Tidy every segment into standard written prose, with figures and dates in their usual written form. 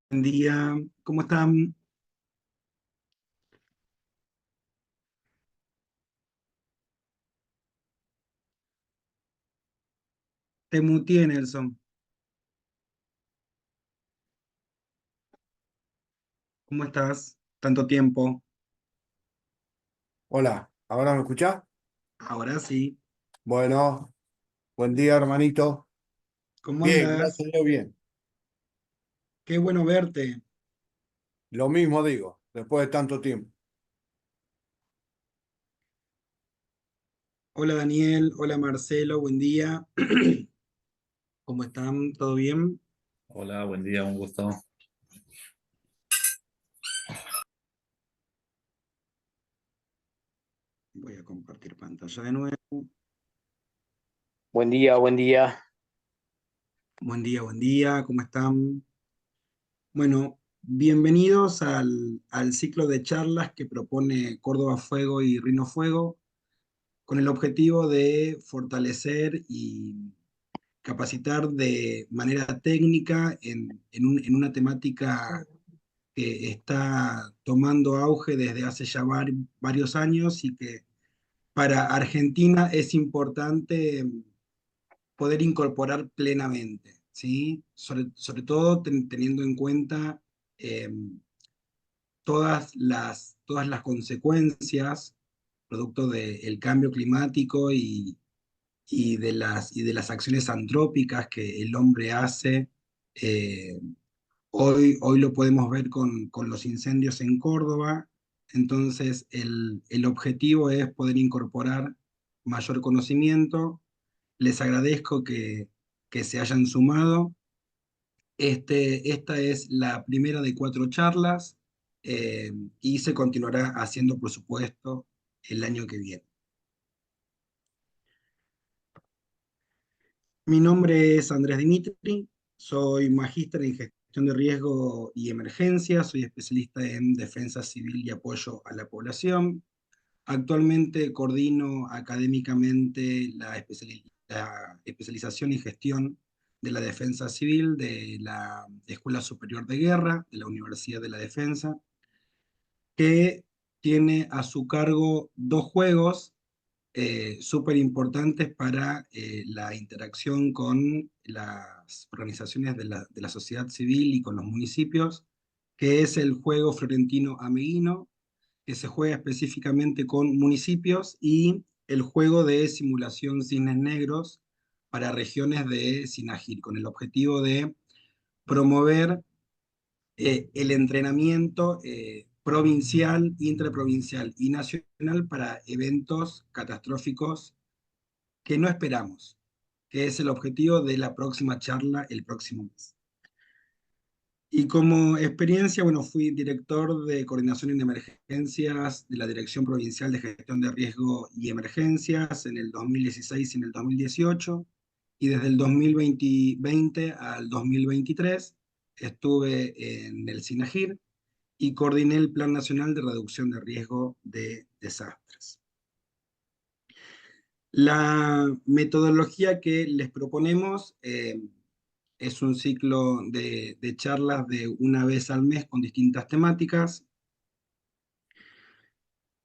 Buen día, ¿cómo están? Te muteé, Nelson. ¿Cómo estás? Tanto tiempo. Hola, ¿ahora me escuchás? Ahora sí. Bueno, buen día, hermanito. ¿Cómo Bien, andas? gracias a Dios, bien. Qué bueno verte. Lo mismo digo, después de tanto tiempo. Hola Daniel, hola Marcelo, buen día. ¿Cómo están? ¿Todo bien? Hola, buen día, un gusto. Voy a compartir pantalla de nuevo. Buen día, buen día. Buen día, ¿cómo están? Bueno, bienvenidos al ciclo de charlas que propone Córdoba Fuego y Rino Fuego, con el objetivo de fortalecer y capacitar de manera técnica en una temática que está tomando auge desde hace ya varios años y que para Argentina es importante poder incorporar plenamente, ¿sí? Sobre todo teniendo en cuenta eh, todas las consecuencias producto del cambio climático y de las acciones antrópicas que el hombre hace. eh, hoy lo podemos ver con los incendios en Córdoba. Entonces, el objetivo es poder incorporar mayor conocimiento. Les agradezco que se hayan sumado. Esta es la primera de 4 charlas, y se continuará haciendo, por supuesto, el año que viene. Mi nombre es Andrés Dimitri, soy magíster en gestión de riesgo y emergencia, soy especialista en defensa civil y apoyo a la población. Actualmente coordino académicamente la especialización y gestión de la defensa civil de la Escuela Superior de Guerra de la Universidad de la Defensa, que tiene a su cargo 2 juegos súper importantes para la interacción con las organizaciones de la sociedad civil y con los municipios, que es el juego Florentino Ameguino, que se juega específicamente con municipios, y el juego de simulación Cisnes Negros para regiones de SINAGIR, con el objetivo de promover el entrenamiento provincial, intraprovincial y nacional para eventos catastróficos que no esperamos, que es el objetivo de la próxima charla el próximo mes. Y como experiencia, bueno, fui director de coordinación en emergencias de la Dirección Provincial de Gestión de Riesgo y Emergencias en el 2016 y en el 2018, y desde el 2020 al 2023 estuve en el SINAGIR y coordiné el Plan Nacional de Reducción de Riesgo de Desastres. La metodología que les proponemos es un ciclo de charlas de una vez al mes con distintas temáticas.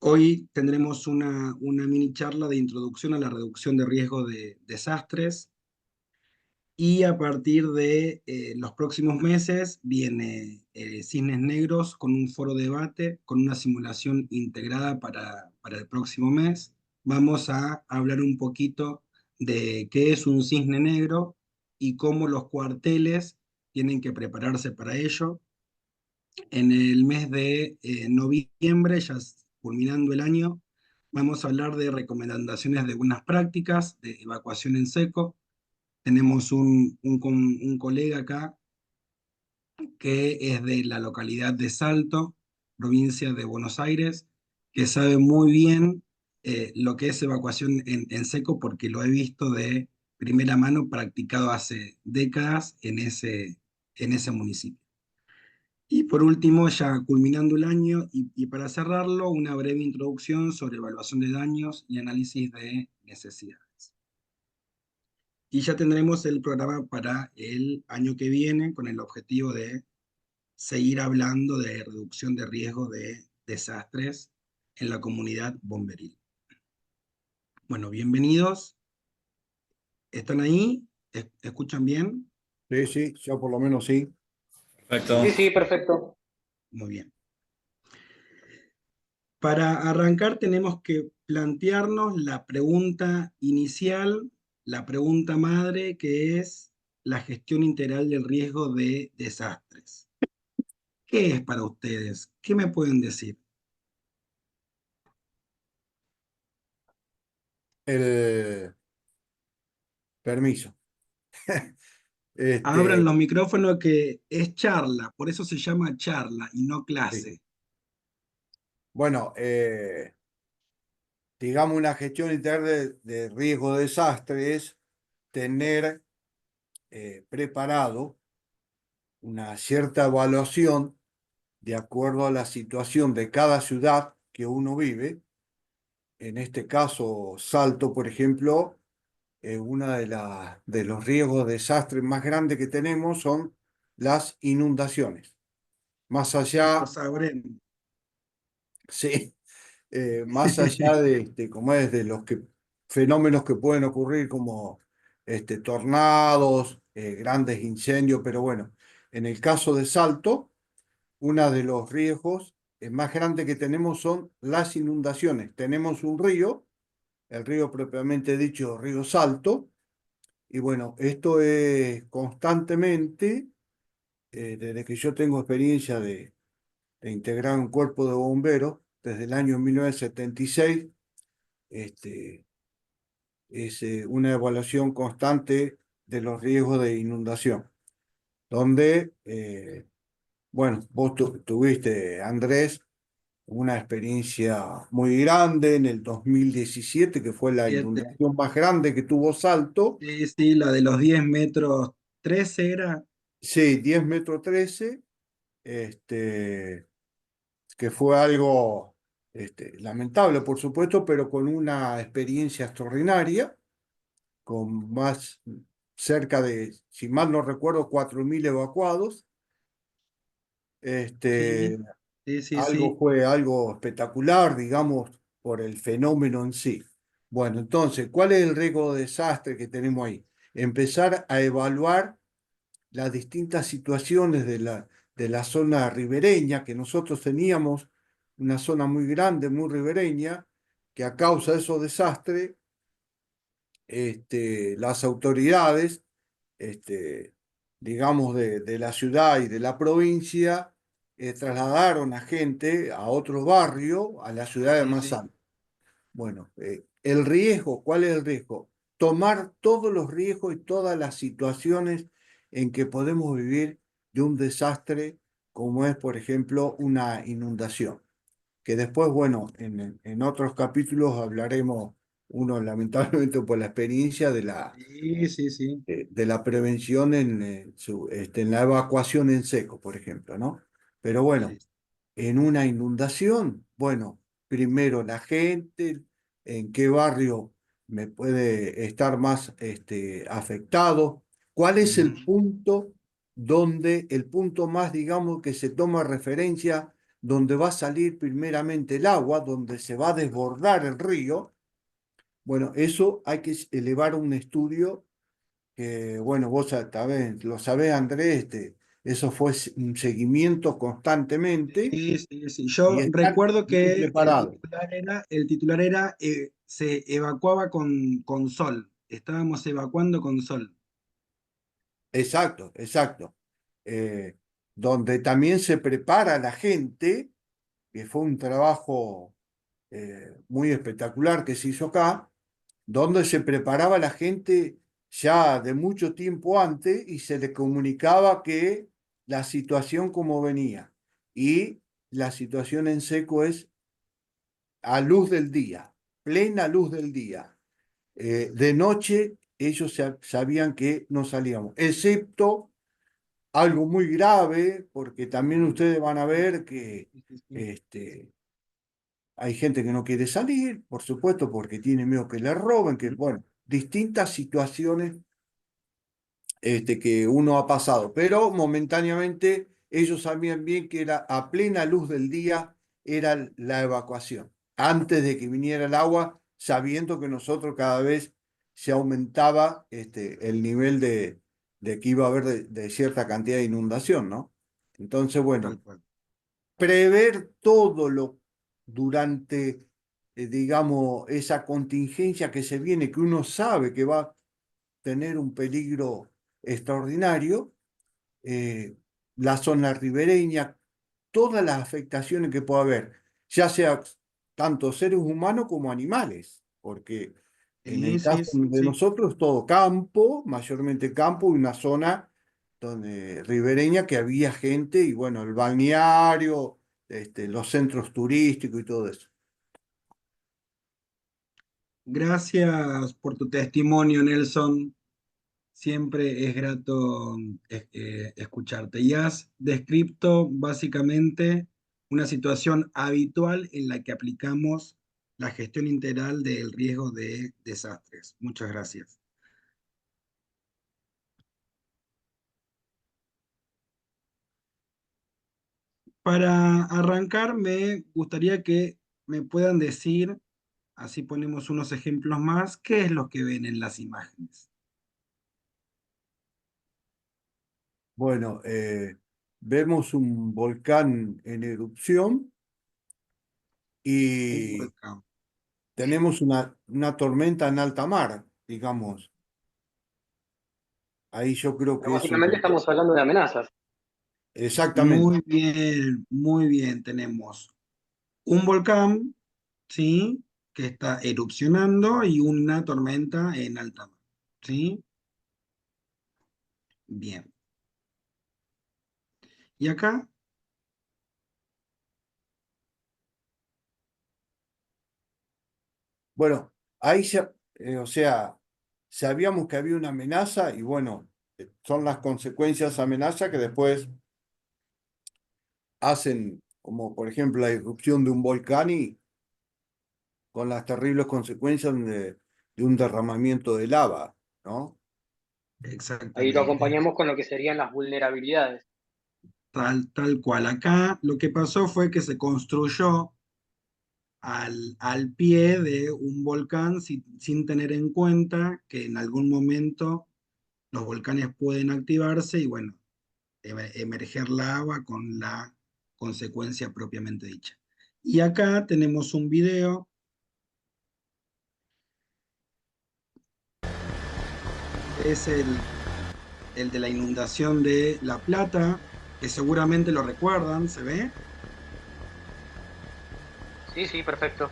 Hoy tendremos una mini charla de introducción a la reducción de riesgo de desastres, y a partir de los próximos meses viene Cisnes Negros con un foro debate, con una simulación integrada para el próximo mes. Vamos a hablar un poquito de qué es un cisne negro y cómo los cuarteles tienen que prepararse para ello. En el mes de noviembre, ya culminando el año, vamos a hablar de recomendaciones de buenas prácticas de evacuación en seco. Tenemos un colega acá que es de la localidad de Salto, provincia de Buenos Aires, que sabe muy bien lo que es evacuación en seco, porque lo he visto de primera mano, practicado hace décadas en ese municipio. Y por último, ya culminando el año y para cerrarlo, una breve introducción sobre evaluación de daños y análisis de necesidades. Y ya tendremos el programa para el año que viene con el objetivo de seguir hablando de reducción de riesgo de desastres en la comunidad bomberil. Bueno, bienvenidos. ¿Están ahí? ¿Escuchan bien? Sí, sí, yo por lo menos sí. Perfecto. Sí, sí, perfecto. Muy bien. Para arrancar tenemos que plantearnos la pregunta inicial, la pregunta madre, que es la gestión integral del riesgo de desastres. ¿Qué es para ustedes? ¿Qué me pueden decir? El permiso. Abran Este, los micrófonos que es charla, por eso se llama charla y no sí. clase. Bueno, digamos una gestión integral de riesgo de desastre es tener preparado una cierta evaluación de acuerdo a la situación de cada ciudad que uno vive. En este caso, Salto, por ejemplo, una de los riesgos de desastre más grandes que tenemos son las inundaciones. Más Lo allá, sabremos. sí, más allá como es, de los fenómenos que pueden ocurrir como tornados, grandes incendios, pero bueno, en el caso de Salto, uno de los riesgos más grandes que tenemos son las inundaciones. Tenemos un río, el río propiamente dicho, río Salto, y bueno, esto es constantemente, desde que yo tengo experiencia de integrar un cuerpo de bomberos, desde el año 1976, este, es una evaluación constante de los riesgos de inundación, donde, bueno, vos tuviste, Andrés, una experiencia muy grande en el 2017, que fue la Siete. inundación más grande que tuvo Salto. Sí, sí, la de los 10 metros 13 era. Sí, 10 metros 13, este, que fue algo lamentable, por supuesto, pero con una experiencia extraordinaria, con más cerca de, si mal no recuerdo, 4.000 evacuados. Sí, Este, sí, sí, sí. Fue algo espectacular, digamos, por el fenómeno en sí. Bueno, entonces, ¿cuál es el riesgo de desastre que tenemos ahí? Empezar a evaluar las distintas situaciones de la zona ribereña, que nosotros teníamos una zona muy grande, muy ribereña, que a causa de esos desastres, las autoridades, este, digamos, de la ciudad y de la provincia, trasladaron a gente a otro barrio, a la ciudad de Sí, sí. Mazán. Bueno, el riesgo, ¿cuál es el riesgo? Tomar todos los riesgos y todas las situaciones en que podemos vivir de un desastre, como es, por ejemplo, una inundación. Que después, bueno, en otros capítulos hablaremos, uno lamentablemente por la experiencia Sí, sí, sí. de la prevención en la evacuación en seco, por ejemplo, ¿no? Pero Sí, bueno, en una inundación, bueno, primero la gente, en qué barrio me puede estar más afectado, cuál es ujú, el punto más, digamos, que se toma referencia, donde va a salir primeramente el agua, donde se va a desbordar el río. Bueno, eso hay que elevar a un estudio que, bueno, vos sabés, lo sabés, Andrés, eso fue un seguimiento constantemente sí, sí, sí. y Yo estar recuerdo bien que preparado. el titular era se evacuaba con sol. Estábamos evacuando con sol. Exacto, exacto. Eh, Donde también se prepara la gente, que fue un trabajo muy espectacular que se hizo acá, donde se preparaba la gente ya de mucho tiempo antes y se le comunicaba que la situación como venía. Y la situación en seco es a luz del día, plena luz del día. De noche ellos sabían que no salíamos, excepto algo muy grave, porque también ustedes van a ver que Sí, sí, sí. este, hay gente que no quiere salir, por supuesto, porque tiene miedo que le roben, que, Mm, bueno, distintas situaciones que uno ha pasado, pero momentáneamente ellos sabían bien que era a plena luz del día, era la evacuación, antes de que viniera el agua, sabiendo que nosotros cada vez se aumentaba el nivel de que iba a haber de cierta cantidad de inundación, ¿no? Entonces, tal bueno, cual. prever todo lo durante, digamos, esa contingencia que se viene, que uno sabe que va a tener un peligro extraordinario, eh, la zona ribereña, todas las afectaciones que pueda haber, ya sea tanto seres humanos como animales, porque en Sí, el caso sí, de sí. nosotros todo campo, mayormente campo y una zona donde, ribereña que había gente y bueno, el balneario, los centros turísticos y todo eso. Gracias por tu testimonio, Nelson. Siempre es grato escucharte. Y has descrito básicamente una situación habitual en la que aplicamos la gestión integral del riesgo de desastres. Muchas gracias. Para arrancar, me gustaría que me puedan decir, así ponemos unos ejemplos más, qué es lo que ven en las imágenes. Bueno, vemos un volcán en erupción Un y volcán. tenemos una tormenta en alta mar, digamos. Ahí yo creo Pero que eso es básicamente lo... estamos hablando de amenazas. Exactamente. Muy bien. Tenemos un volcán, ¿sí? Que está erupcionando y una tormenta en alta mar, ¿sí? Bien. Y acá, Bueno, ahí ya, o sea, sabíamos que había una amenaza y bueno, son las consecuencias de esa amenaza que después hacen, como por ejemplo la irrupción de un volcán y con las terribles consecuencias de un derramamiento de lava, ¿no? Ahí lo exactamente, acompañamos con lo que serían las vulnerabilidades. tal cual. Acá lo que pasó fue que se construyó al pie de un volcán sin tener en cuenta que en algún momento los volcanes pueden activarse y bueno, emerger lava con la consecuencia propiamente dicha. Y acá tenemos un video, es el de la inundación de La Plata, que seguramente lo recuerdan, ¿se ve? Sí, sí, perfecto.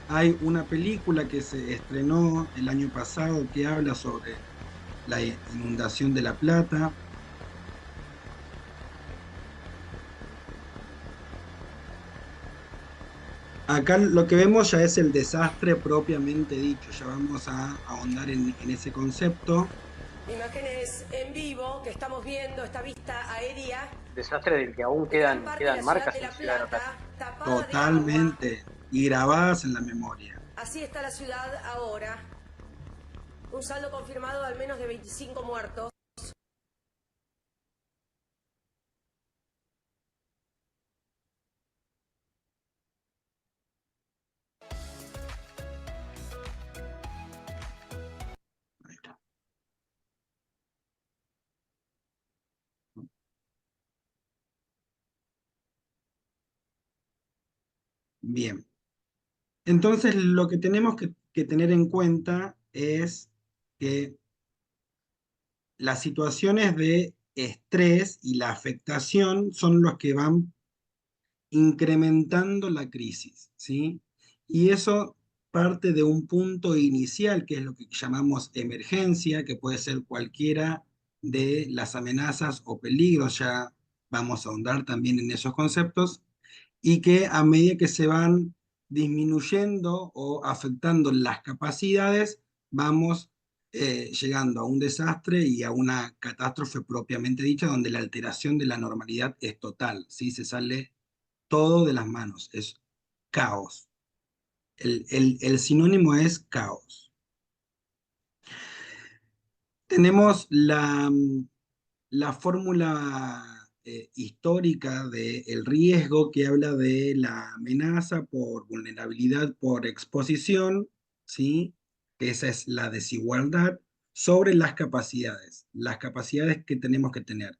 Hay una película que se estrenó el año pasado que habla sobre la inundación de La Plata. Acá lo que vemos ya es el desastre propiamente dicho, ya vamos a ahondar en ese concepto. Imágenes en vivo que estamos viendo, esta vista aérea Desastre del que aún de gran parte de quedan la ciudad marcas de en La la ciudad de La Plata. Plata, tapada de agua. Totalmente, y grabadas en la memoria. Así está la ciudad ahora. Un saldo confirmado de al menos de 25 muertos. Ahí está. Bien, entonces lo que tenemos que tener en cuenta es que las situaciones de estrés y la afectación son los que van incrementando la crisis, ¿sí? Y eso parte de un punto inicial, que es lo que llamamos emergencia, que puede ser cualquiera de las amenazas o peligros, ya vamos a ahondar también en esos conceptos, y que a medida que se van disminuyendo o afectando las capacidades, vamos llegando a un desastre y a una catástrofe propiamente dicha, donde la alteración de la normalidad es total, ¿sí? Se sale todo de las manos, es caos. El sinónimo es caos. Tenemos la fórmula histórica del riesgo que habla de la amenaza por vulnerabilidad por exposición, ¿sí? Esa es la desigualdad sobre las capacidades que tenemos que tener,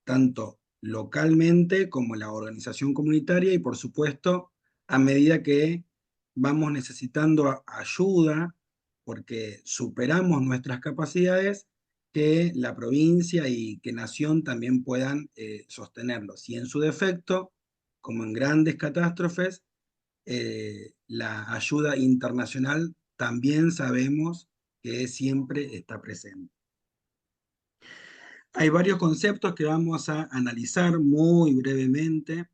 tanto localmente como la organización comunitaria y por supuesto a medida que vamos necesitando ayuda porque superamos nuestras capacidades, que la provincia y que nación también puedan sostenerlos. Y en su defecto, como en grandes catástrofes, la ayuda internacional también sabemos que siempre está presente. Hay varios conceptos que vamos a analizar muy brevemente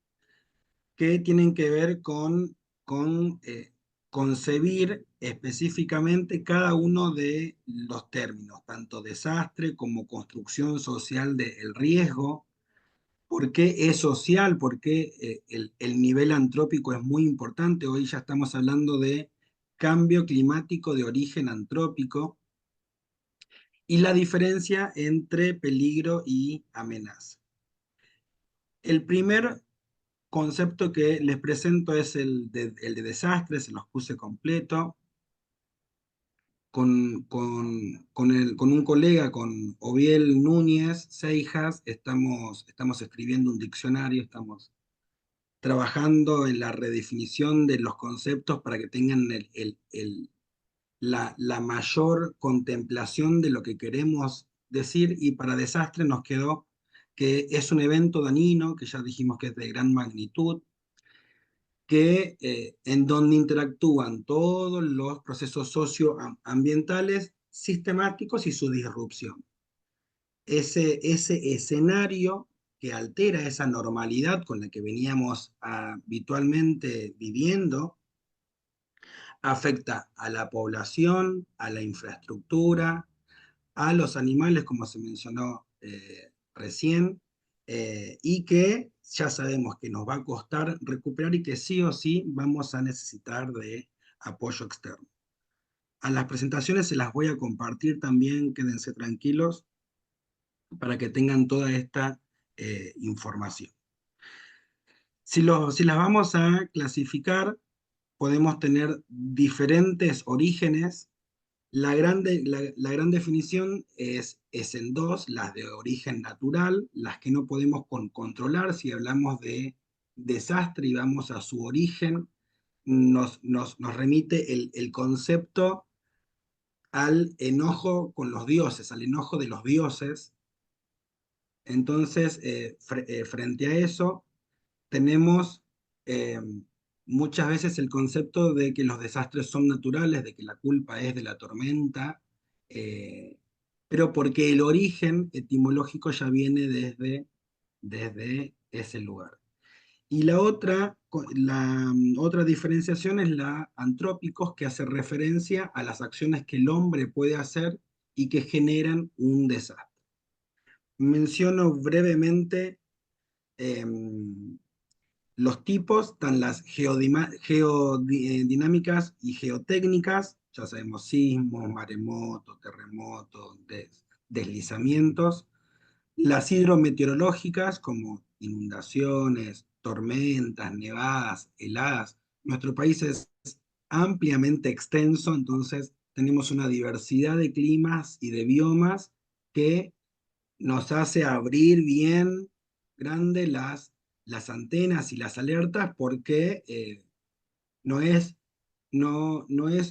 que tienen que ver con concebir específicamente cada uno de los términos, tanto desastre como construcción social del riesgo, por qué es social, por qué el nivel antrópico es muy importante. Hoy ya estamos hablando de cambio climático de origen antrópico y la diferencia entre peligro y amenaza. El primer concepto que les presento es el de desastre, se los puse completo. Con un colega, con Oviel Núñez Seijas, estamos escribiendo un diccionario, estamos trabajando en la redefinición de los conceptos para que tengan la mayor contemplación de lo que queremos decir, y para desastre nos quedó que es un evento dañino, que ya dijimos que es de gran magnitud, en donde interactúan todos los procesos socioambientales sistemáticos y su disrupción. Ese escenario que altera esa normalidad con la que veníamos habitualmente viviendo, afecta a la población, a la infraestructura, a los animales, como se mencionó recién, y que ya sabemos que nos va a costar recuperar y que sí o sí vamos a necesitar de apoyo externo. A las presentaciones se las voy a compartir también, quédense tranquilos, para que tengan toda esta información. Si las vamos a clasificar, podemos tener diferentes orígenes. La gran definición es en dos: las de origen natural, las que no podemos controlar. Si hablamos de desastre y vamos a su origen, nos remite el concepto al enojo con los dioses, al enojo de los dioses. Entonces, frente a eso, tenemos eh, muchas veces el concepto de que los desastres son naturales, de que la culpa es de la tormenta, eh, pero porque el origen etimológico ya viene desde ese lugar. Y la otra diferenciación es la antrópicos, que hace referencia a las acciones que el hombre puede hacer y que generan un desastre. Menciono brevemente los tipos, están las geodinámicas y geotécnicas, ya sabemos: sismos, maremotos, terremotos, deslizamientos. Las hidrometeorológicas, como inundaciones, tormentas, nevadas, heladas. Nuestro país es ampliamente extenso, entonces tenemos una diversidad de climas y de biomas que nos hace abrir bien grande las antenas y las alertas, porque no es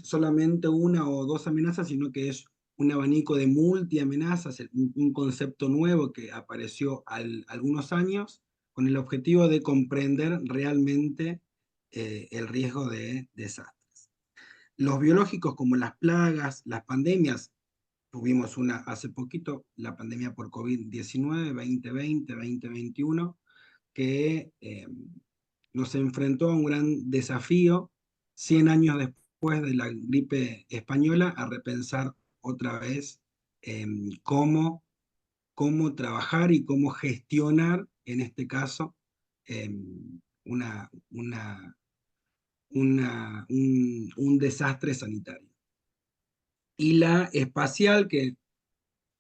solamente una o dos amenazas, sino que es un abanico de multiamenazas, un concepto nuevo que apareció algunos años con el objetivo de comprender realmente el riesgo de desastres. Los biológicos, como las plagas, las pandemias. Tuvimos hace poquito, la pandemia por COVID-19, 2020, 2021, que nos enfrentó a un gran desafío 100 años después de la gripe española, a repensar otra vez cómo trabajar y cómo gestionar, en este caso, un desastre sanitario. Y la espacial, que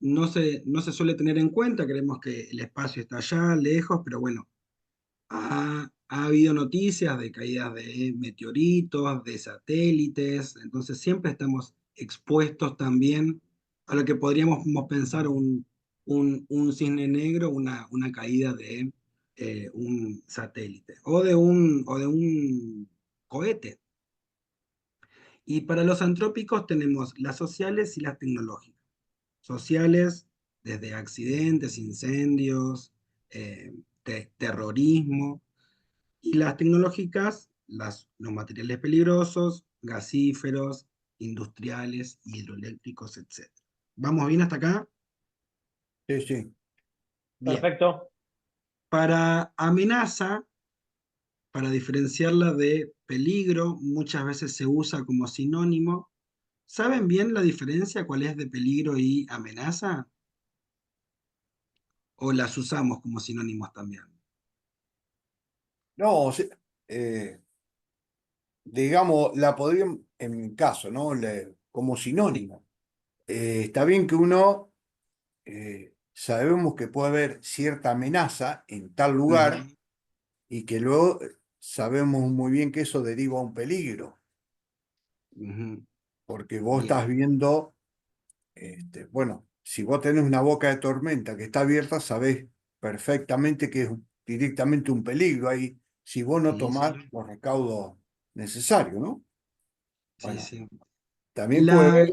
no se suele tener en cuenta, creemos que el espacio está allá, lejos, pero bueno, ha habido noticias de caídas de meteoritos, de satélites, entonces siempre estamos expuestos también a lo que podríamos pensar un cisne negro, una caída de un satélite o de un cohete. Y para los antrópicos tenemos las sociales y las tecnológicas. Sociales, desde accidentes, incendios, terrorismo, y las tecnológicas, los materiales peligrosos, gasíferos, industriales, hidroeléctricos, etc. ¿Vamos bien hasta acá? Sí, sí. Bien. Perfecto. Para amenaza, para diferenciarla de peligro, muchas veces se usa como sinónimo. ¿Saben bien la diferencia cuál es de peligro y amenaza? ¿O las usamos como sinónimos también? No, eh, digamos, la podríamos, en mi caso, ¿no? Como sinónimo. Está bien que uno sabemos que puede haber cierta amenaza en tal lugar Ujú, y que luego sabemos muy bien que eso deriva a un peligro, ujú. porque vos Bien, estás viendo, bueno, si vos tenés una boca de tormenta que está abierta, sabés perfectamente que es directamente un peligro ahí si vos no sí, sí, tomás los recaudos necesarios, ¿no? sí, Bueno, sí. también puede La, haber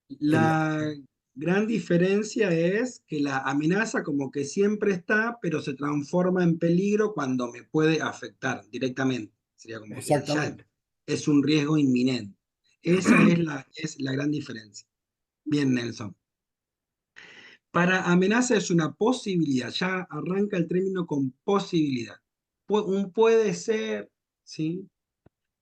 en la... la gran diferencia es que la amenaza como que siempre está, pero se transforma en peligro cuando me puede afectar directamente. Sería como que ya Exactamente. es un riesgo inminente. Esa es la gran diferencia. Bien, Nelson. Para amenaza es una posibilidad, ya arranca el término con posibilidad. Un puede ser, ¿sí?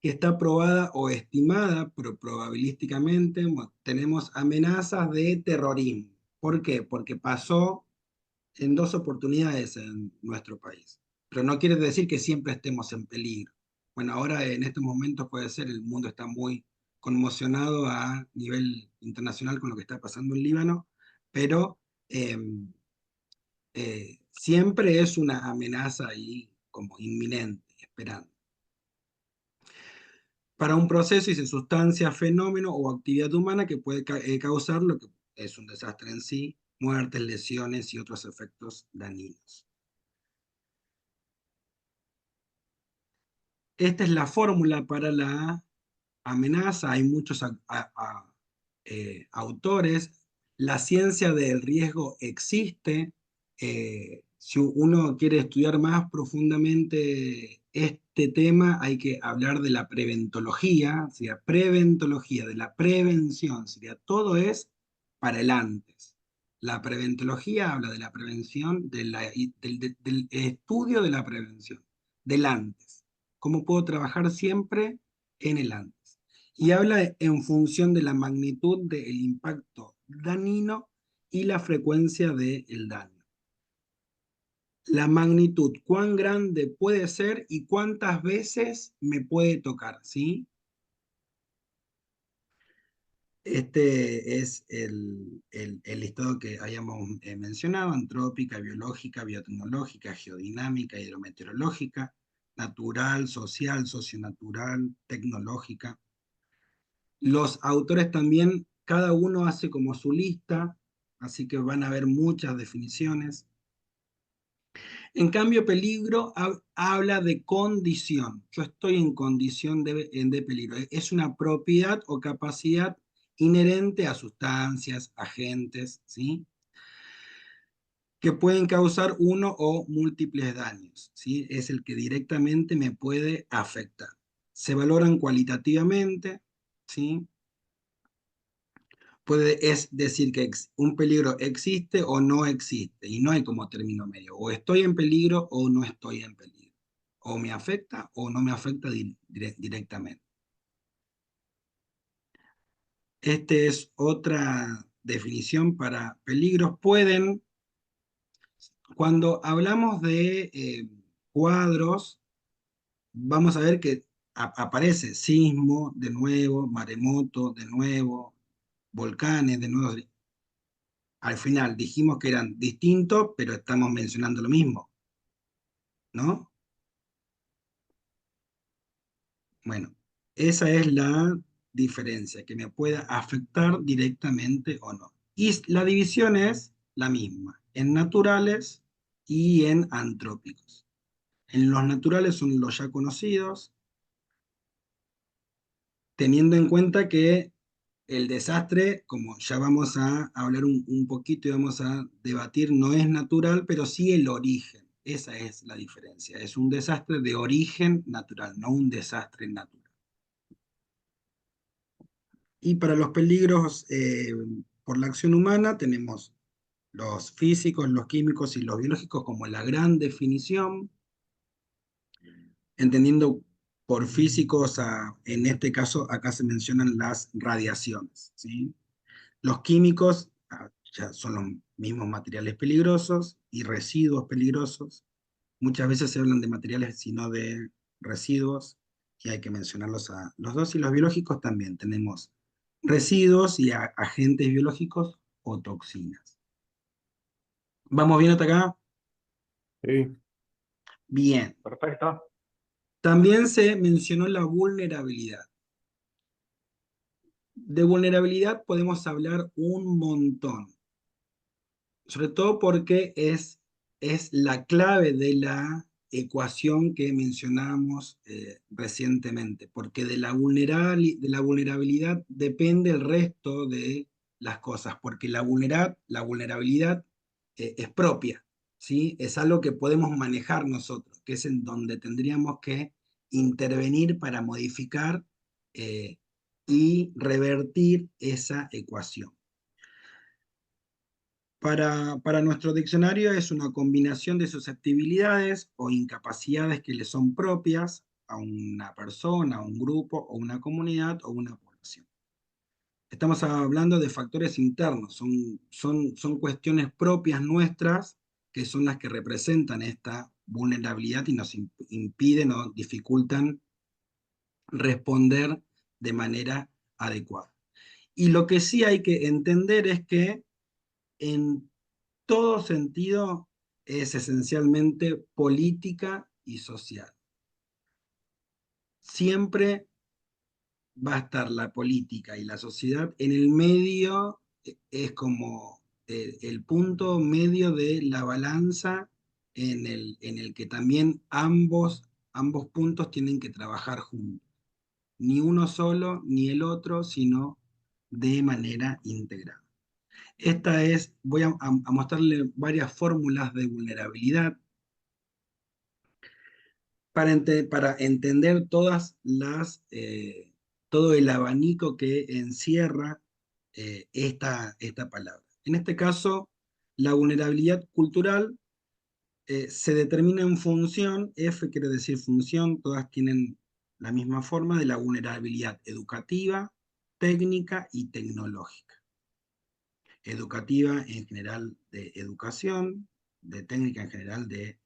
Que está probada o estimada, pero probabilísticamente tenemos amenazas de terrorismo. ¿Por qué? Porque pasó en dos oportunidades en nuestro país. Pero no quiere decir que siempre estemos en peligro. Bueno, ahora en estos momentos puede ser, el mundo está muy conmocionado a nivel internacional con lo que está pasando en Líbano, pero eh, siempre es una amenaza ahí como inminente, esperando. Para un proceso, dice sustancia, fenómeno o actividad humana que puede causar lo que es un desastre en sí, muertes, lesiones y otros efectos dañinos. Esta es la fórmula para la amenaza. Hay muchos autores. La ciencia del riesgo existe. Si uno quiere estudiar más profundamente este tema, hay que hablar de la preventología, sería preventología, de la prevención, sería todo es para el antes. La preventología habla de la prevención, del estudio de la prevención, del antes. ¿Cómo puedo trabajar siempre en el antes? Y habla en función de la magnitud del impacto dañino y la frecuencia del daño. La magnitud, cuán grande puede ser y cuántas veces me puede tocar, ¿sí? Este es el listado que habíamos mencionado: antrópica, biológica, biotecnológica, geodinámica, hidrometeorológica, natural, social, socionatural, tecnológica. Los autores también, cada uno hace como su lista, así que van a haber muchas definiciones. En cambio, peligro habla de condición. Yo estoy en condición de peligro. Es una propiedad o capacidad inherente a sustancias, agentes, ¿sí? Que pueden causar uno o múltiples daños, ¿sí? Es el que directamente me puede afectar. Se valoran cualitativamente, ¿sí? Es decir que un peligro existe o no existe, y no hay como término medio. O estoy en peligro o no estoy en peligro. O me afecta o no me afecta directamente. Esta es otra definición para peligros. Cuando hablamos de cuadros, vamos a ver que aparece sismo de nuevo, maremoto de nuevo, volcanes de nuevo. Al final dijimos que eran distintos, pero estamos mencionando lo mismo, ¿no? Bueno, esa es la diferencia, que me pueda afectar directamente o no. Y la división es la misma, en naturales y en antrópicos. En los naturales son los ya conocidos, teniendo en cuenta que el desastre, como ya vamos a hablar un poquito y vamos a debatir, no es natural, pero sí el origen. Esa es la diferencia. Es un desastre de origen natural, no un desastre natural. Y para los peligros por la acción humana tenemos los físicos, los químicos y los biológicos como la gran definición, entendiendo por físicos, en este caso acá se mencionan las radiaciones, ¿sí? Los químicos ya son los mismos materiales peligrosos y residuos peligrosos. Muchas veces se hablan de materiales sino de residuos, y hay que mencionarlos a los dos. Y los biológicos también tenemos residuos y agentes biológicos o toxinas. ¿Vamos bien hasta acá? Sí. Bien. Perfecto. También se mencionó la vulnerabilidad. De vulnerabilidad podemos hablar un montón, sobre todo porque es la clave de la ecuación que mencionábamos recientemente, porque de la vulnerabilidad depende el resto de las cosas, porque la vulnerabilidad es propia, ¿sí? Es algo que podemos manejar nosotros, que es en donde tendríamos que intervenir para modificar eh, y revertir esa ecuación. Para nuestro diccionario es una combinación de susceptibilidades o incapacidades que le son propias a una persona, a un grupo, o una comunidad, o una población. Estamos hablando de factores internos, son cuestiones propias nuestras que son las que representan esta vulnerabilidad y nos impiden o dificultan responder de manera adecuada. Y lo que sí hay que entender es que en todo sentido es esencialmente política y social. Siempre va a estar la política y la sociedad en el medio, es como el punto medio de la balanza en el que también ambos puntos tienen que trabajar juntos. Ni uno solo, ni el otro, sino de manera integral. Voy a mostrarle varias fórmulas de vulnerabilidad para entender todo el abanico que encierra esta palabra. En este caso, la vulnerabilidad cultural se determina en función, F quiere decir función, todas tienen la misma forma, de la vulnerabilidad educativa, técnica y tecnológica. Educativa en general de educación, de técnica en general de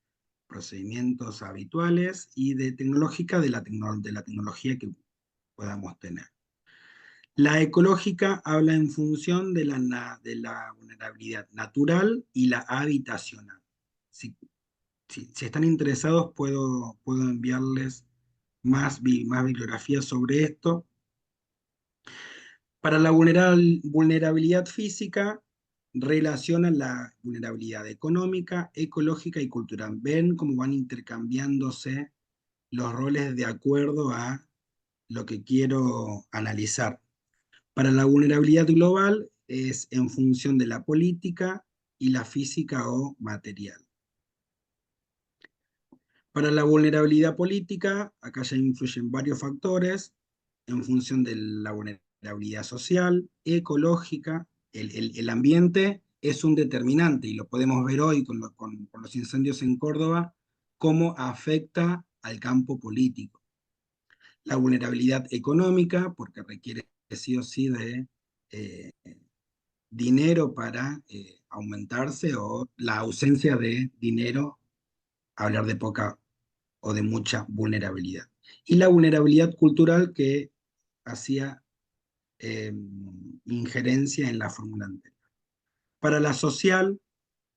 procedimientos habituales, y de tecnológica de la tecnología que podamos tener. La ecológica habla en función de la vulnerabilidad natural y la habitacional. Si están interesados, puedo enviarles más bibliografía sobre esto. Para la vulnerabilidad física, relacionan la vulnerabilidad económica, ecológica y cultural. Ven cómo van intercambiándose los roles de acuerdo a lo que quiero analizar. Para la vulnerabilidad global es en función de la política y la física o material. Para la vulnerabilidad política, acá ya influyen varios factores en función de la vulnerabilidad social, ecológica. El ambiente es un determinante y lo podemos ver hoy con los incendios en Córdoba, cómo afecta al campo político. La vulnerabilidad económica, porque requiere sí o sí de dinero para aumentarse, o la ausencia de dinero, hablar de poca o de mucha vulnerabilidad. Y la vulnerabilidad cultural, que hacía injerencia en la fórmula anterior. Para la social,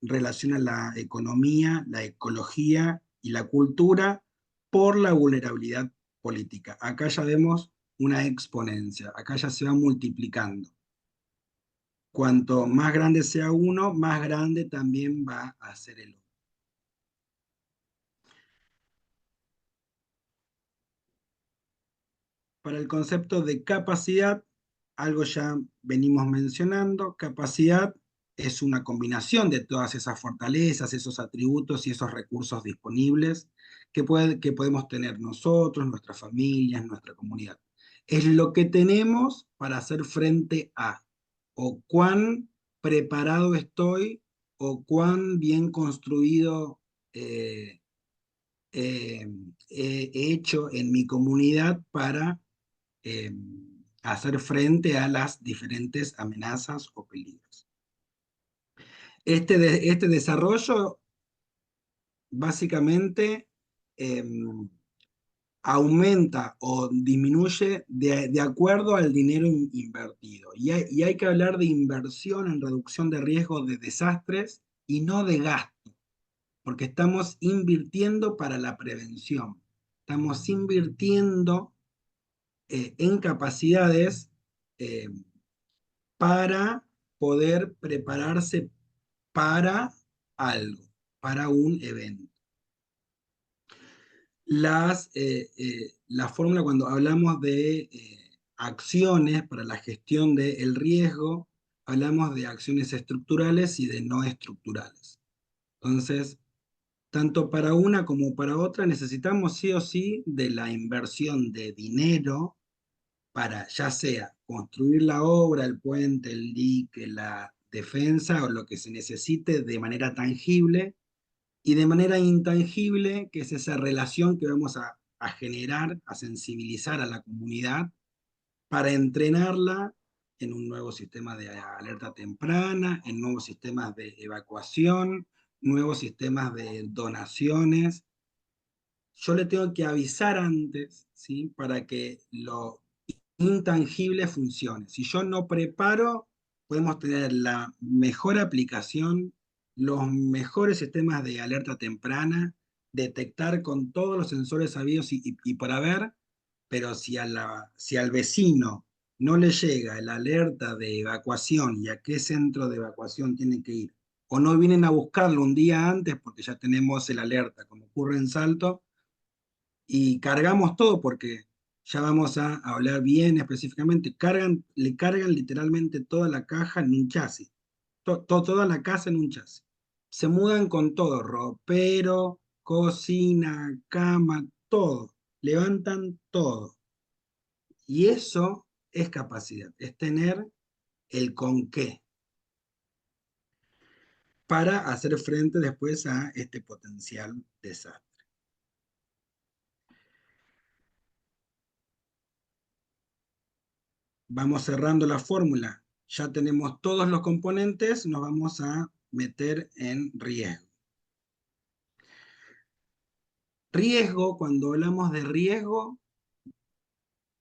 relaciona la economía, la ecología y la cultura por la vulnerabilidad política. Acá ya vemos una exponencia, acá ya se va multiplicando. Cuanto más grande sea uno, más grande también va a ser el otro. Para el concepto de capacidad, algo ya venimos mencionando, capacidad es una combinación de todas esas fortalezas, esos atributos y esos recursos disponibles que podemos tener nosotros, nuestras familias, nuestra comunidad. Es lo que tenemos para hacer frente a, o cuán preparado estoy, o cuán bien construido eh, he hecho en mi comunidad para eh, hacer frente a las diferentes amenazas o peligros. Este desarrollo básicamente eh, aumenta o disminuye de acuerdo al dinero invertido. Y hay que hablar de inversión en reducción de riesgo de desastres y no de gasto, porque estamos invirtiendo para la prevención. Estamos invirtiendo en capacidades eh, para poder prepararse para algo, para un evento. La fórmula cuando hablamos de acciones para la gestión del riesgo, hablamos de acciones estructurales y de no estructurales. Entonces, tanto para una como para otra necesitamos sí o sí de la inversión de dinero para ya sea construir la obra, el puente, el dique, la defensa o lo que se necesite de manera tangible y de manera intangible, que es esa relación que vamos a generar, a sensibilizar a la comunidad para entrenarla en un nuevo sistema de alerta temprana, en nuevos sistemas de evacuación, nuevos sistemas de donaciones. Yo le tengo que avisar antes, ¿sí? Para que lo intangible funcione. Si yo no preparo, podemos tener la mejor aplicación, los mejores sistemas de alerta temprana, detectar con todos los sensores habidos y por haber, pero si al vecino no le llega el alerta de evacuación y a qué centro de evacuación tiene que ir, o no vienen a buscarlo un día antes porque ya tenemos el alerta, como ocurre en Salto, y cargamos todo porque ya vamos a hablar bien específicamente, le cargan literalmente toda la caja en un chasis, toda la casa en un chasis. Se mudan con todo, ropero, cocina, cama, todo, levantan todo. Y eso es capacidad, es tener el con qué para hacer frente después a este potencial desastre. Vamos cerrando la fórmula. Ya tenemos todos los componentes, nos vamos a meter en riesgo. Riesgo, cuando hablamos de riesgo,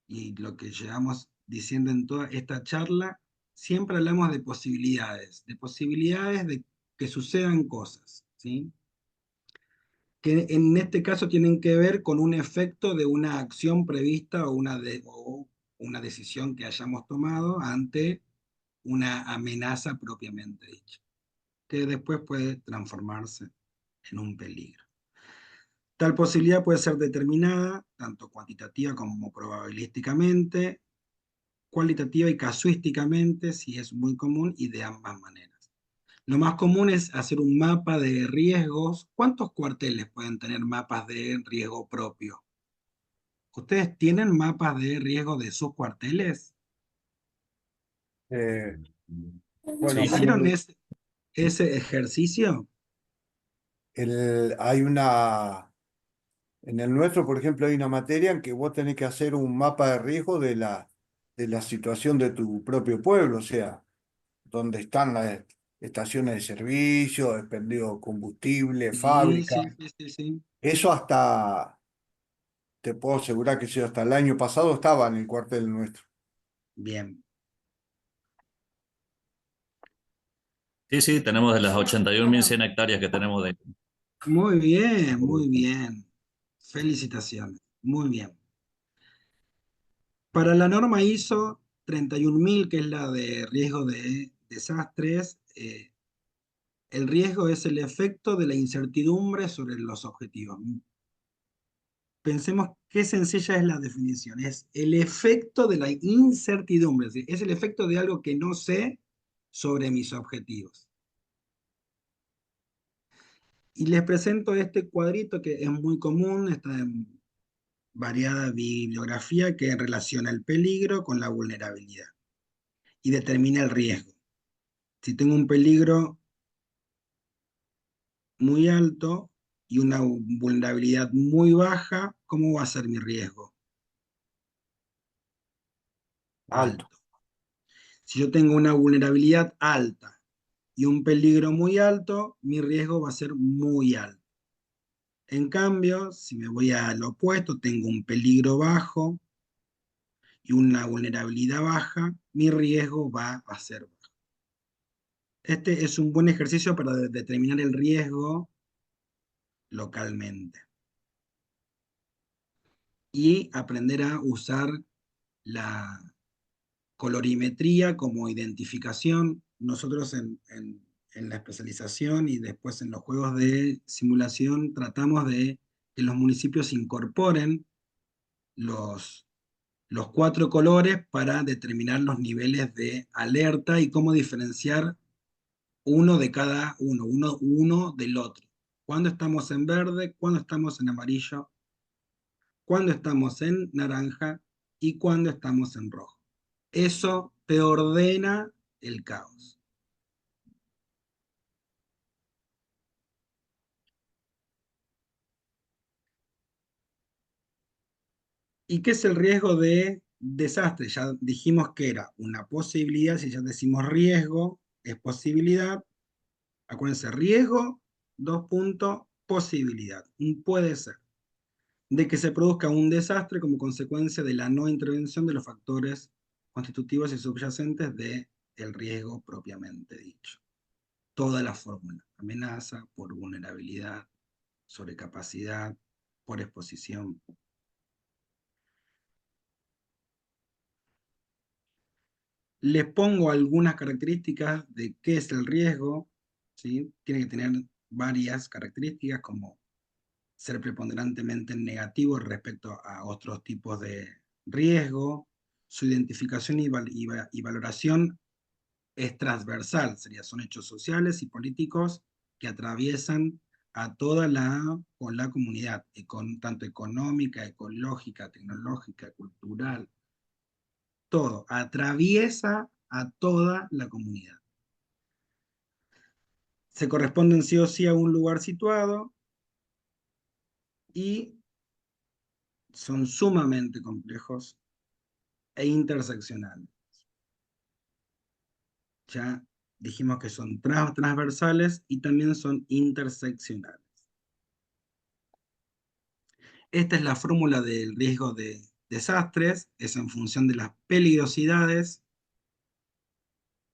y lo que llevamos diciendo en toda esta charla, siempre hablamos de posibilidades de que sucedan cosas, ¿sí? Que en este caso tienen que ver con un efecto de una acción prevista o una decisión que hayamos tomado ante una amenaza propiamente dicha, que después puede transformarse en un peligro. Tal posibilidad puede ser determinada, tanto cuantitativa como probabilísticamente, cualitativa y casuísticamente, si es muy común, y de ambas maneras. Lo más común es hacer un mapa de riesgos. ¿Cuántos cuarteles pueden tener mapas de riesgo propio? ¿Ustedes tienen mapas de riesgo de sus cuarteles? Bueno, Sí, ¿Hicieron ese ejercicio? hay en el nuestro, por ejemplo, hay una materia en que vos tenés que hacer un mapa de riesgo de la situación de tu propio pueblo, o sea, dónde están las estaciones de servicio, expendido combustible, Sí, fábrica. sí, sí, sí, sí. Eso hasta, te puedo asegurar que sí, hasta el año pasado estaba en el cuartel nuestro. Bien. Sí, sí, tenemos de las 81.100 hectáreas que tenemos de... Muy bien, muy bien. Felicitaciones. Muy bien. Para la norma ISO 31000, que es la de riesgo de desastres, el riesgo es el efecto de la incertidumbre sobre los objetivos. Pensemos qué sencilla es la definición. Es el efecto de la incertidumbre. Es el efecto de algo que no sé sobre mis objetivos. Y les presento este cuadrito que es muy común, está en variada bibliografía, que relaciona el peligro con la vulnerabilidad y determina el riesgo. Si tengo un peligro muy alto y una vulnerabilidad muy baja, ¿cómo va a ser mi riesgo? Alto. Alto. Si yo tengo una vulnerabilidad alta y un peligro muy alto, mi riesgo va a ser muy alto. En cambio, si me voy al opuesto, tengo un peligro bajo y una vulnerabilidad baja, mi riesgo va a ser bajo. Este es un buen ejercicio para determinar el riesgo localmente y aprender a usar la colorimetría como identificación. Nosotros en la especialización y después en los juegos de simulación tratamos de que los municipios incorporen los 4 colores para determinar los niveles de alerta y cómo diferenciar uno de cada uno del otro. Cuando estamos en verde, cuando estamos en amarillo, cuando estamos en naranja y cuando estamos en rojo. Eso te ordena el caos. ¿Y qué es el riesgo de desastre? Ya dijimos que era una posibilidad. Si ya decimos riesgo, es posibilidad. Acuérdense, riesgo, 2 puntos, posibilidad. Puede ser de que se produzca un desastre como consecuencia de la no intervención de los factores constitutivos y subyacentes del riesgo propiamente dicho. Toda la fórmula: amenaza, por vulnerabilidad, sobrecapacidad, por exposición. Les pongo algunas características de qué es el riesgo, ¿sí? Tiene que tener varias características, como ser preponderantemente negativo respecto a otros tipos de riesgo. Su identificación y valoración es transversal, son hechos sociales y políticos que atraviesan a toda con la comunidad, tanto económica, ecológica, tecnológica, cultural, todo, atraviesa a toda la comunidad. Se corresponden sí o sí a un lugar situado y son sumamente complejos e interseccionales. Ya dijimos que son transversales y también son interseccionales. Esta es la fórmula del riesgo de desastres, es en función de las peligrosidades,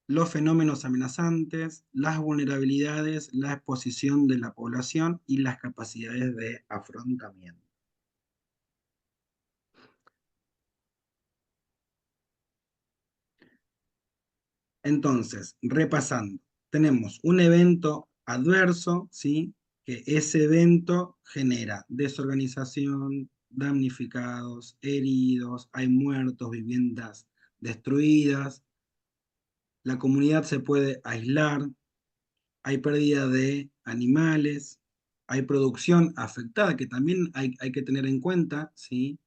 los fenómenos amenazantes, las vulnerabilidades, la exposición de la población y las capacidades de afrontamiento. Entonces, repasando, tenemos un evento adverso, ¿sí? Que ese evento genera desorganización, damnificados, heridos, hay muertos, viviendas destruidas, la comunidad se puede aislar, hay pérdida de animales, hay producción afectada, que también hay que tener en cuenta, ¿sí?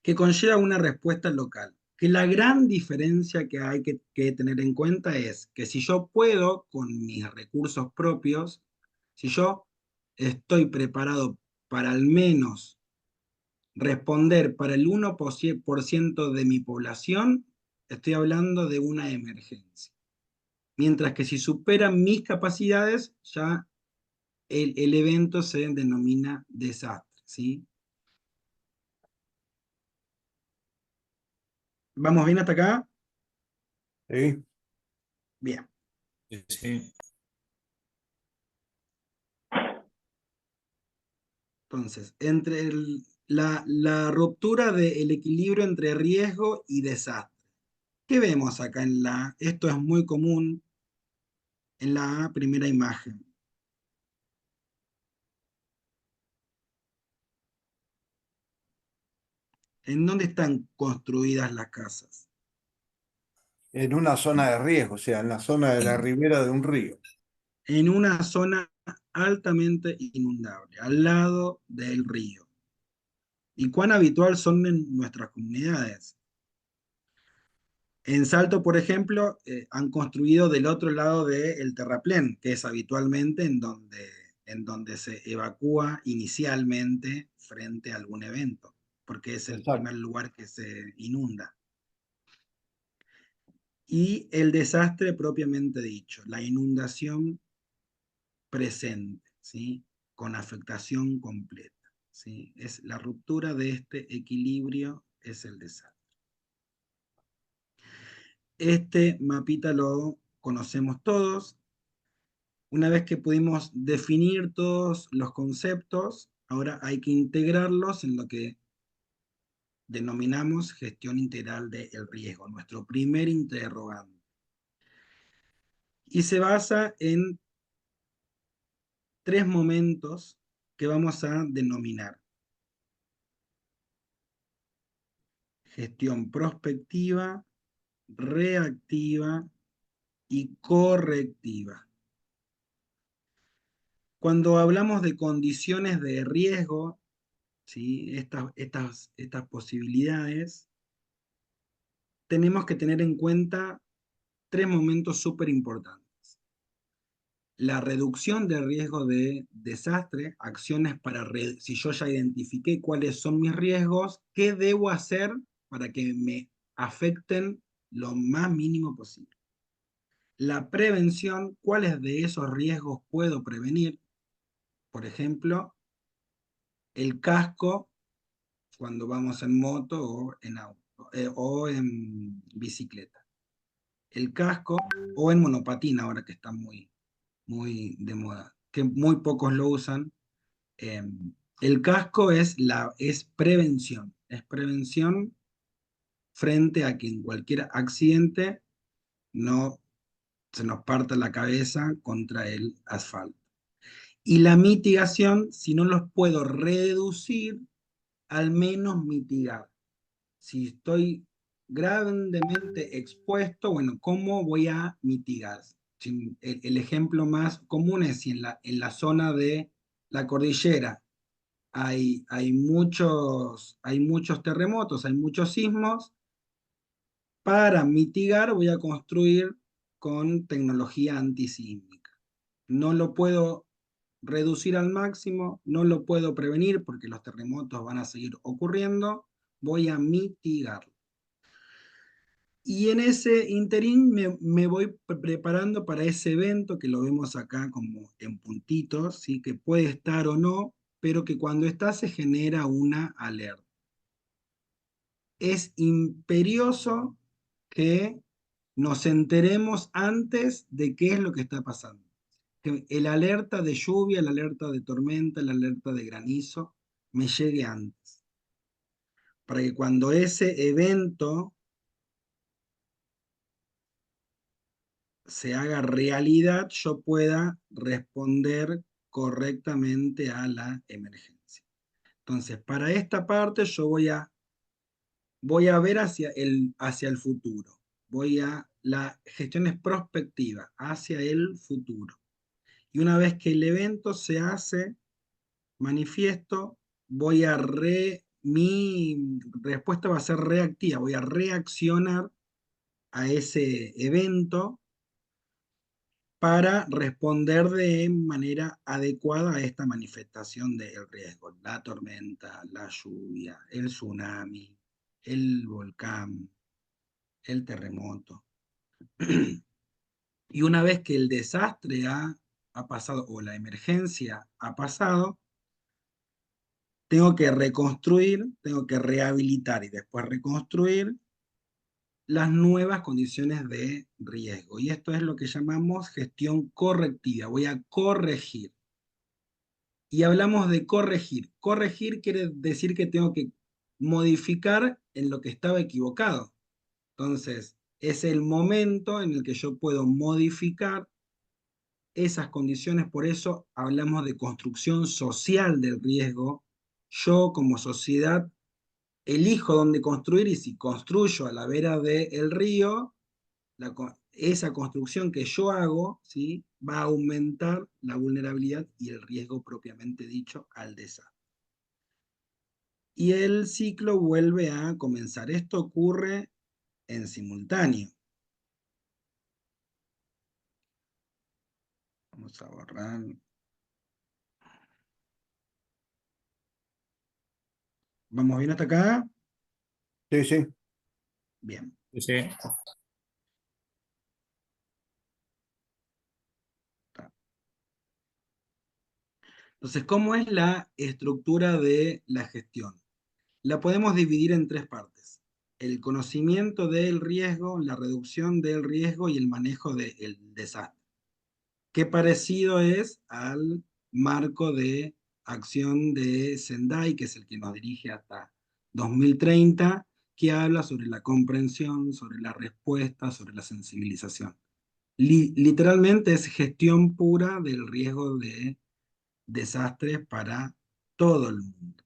Que conlleva una respuesta local. Que la gran diferencia que hay que tener en cuenta es que si yo puedo, con mis recursos propios, si yo estoy preparado para al menos responder para el 1% de mi población, estoy hablando de una emergencia. Mientras que si superan mis capacidades, ya el evento se denomina desastre, ¿sí? ¿Vamos bien hasta acá? Sí. Bien. Sí. Entonces, la ruptura del equilibrio entre riesgo y desastre. ¿Qué vemos acá en la? Esto es muy común en la primera imagen. ¿En dónde están construidas las casas? En una zona de riesgo, o sea, en la zona de la ribera de un río. En una zona altamente inundable, al lado del río. ¿Y cuán habitual son en nuestras comunidades? En Salto, por ejemplo, han construido del otro lado del terraplén, que es habitualmente en donde se evacúa inicialmente frente a algún evento, porque es el Exacto. primer lugar que se inunda. Y el desastre propiamente dicho, la inundación presente, ¿sí? Con afectación completa, ¿sí? Es la ruptura de este equilibrio, es el desastre. Este mapita lo conocemos todos. Una vez que pudimos definir todos los conceptos, ahora hay que integrarlos en lo que denominamos gestión integral del riesgo, nuestro primer interrogante. Y se basa en 3 momentos que vamos a denominar: gestión prospectiva, reactiva y correctiva. Cuando hablamos de condiciones de riesgo, ¿sí? Estas posibilidades, tenemos que tener en cuenta 3 momentos súper importantes. La reducción de riesgo de desastre, acciones si yo ya identifiqué cuáles son mis riesgos, ¿qué debo hacer para que me afecten lo más mínimo posible? La prevención, ¿cuáles de esos riesgos puedo prevenir? Por ejemplo, el casco cuando vamos en moto o en auto, o en bicicleta. El casco o en monopatín, ahora que está muy de moda, que muy pocos lo usan. Eh, el casco es prevención frente a que en cualquier accidente no se nos parta la cabeza contra el asfalto. Y la mitigación, si no los puedo reducir, al menos mitigar. Si estoy gravemente expuesto, bueno, ¿cómo voy a mitigar? El ejemplo más común es si en la zona de la cordillera hay muchos terremotos, hay muchos sismos. Para mitigar voy a construir con tecnología antisísmica. No lo puedo reducir al máximo, no lo puedo prevenir porque los terremotos van a seguir ocurriendo, voy a mitigarlo. Y en ese interín me voy preparando para ese evento que lo vemos acá como en puntitos, ¿sí? Que puede estar o no, pero que cuando está se genera una alerta. Es imperioso que nos enteremos antes de qué es lo que está pasando. Que el alerta de lluvia, el alerta de tormenta, el alerta de granizo me llegue antes. Para que cuando ese evento se haga realidad, yo pueda responder correctamente a la emergencia. Entonces, para esta parte yo voy a ver hacia el futuro. La gestión es prospectiva, hacia el futuro. Y una vez que el evento se hace manifiesto, mi respuesta va a ser reactiva, voy a reaccionar a ese evento para responder de manera adecuada a esta manifestación del riesgo, la tormenta, la lluvia, el tsunami, el volcán, el terremoto. Y una vez que el desastre ha pasado o la emergencia ha pasado, tengo que reconstruir, tengo que rehabilitar y después reconstruir las nuevas condiciones de riesgo. Y esto es lo que llamamos gestión correctiva. Voy a corregir. Y hablamos de corregir. Corregir quiere decir que tengo que modificar en lo que estaba equivocado. Entonces, es el momento en el que yo puedo modificar esas condiciones. Por eso hablamos de construcción social del riesgo. Yo como sociedad elijo dónde construir, y si construyo a la vera del río, esa construcción que yo hago, ¿sí?, va a aumentar la vulnerabilidad y el riesgo propiamente dicho al desastre. Y el ciclo vuelve a comenzar. Esto ocurre en simultáneo. Vamos a borrar. ¿Vamos bien hasta acá? Sí, sí. Bien. Sí. Entonces, ¿cómo es la estructura de la gestión? La podemos dividir en tres partes: el conocimiento del riesgo, la reducción del riesgo y el manejo del desastre. Qué parecido es al marco de acción de Sendai, que es el que nos dirige hasta 2030, que habla sobre la comprensión, sobre la respuesta, sobre la sensibilización. Literalmente es gestión pura del riesgo de desastres para todo el mundo.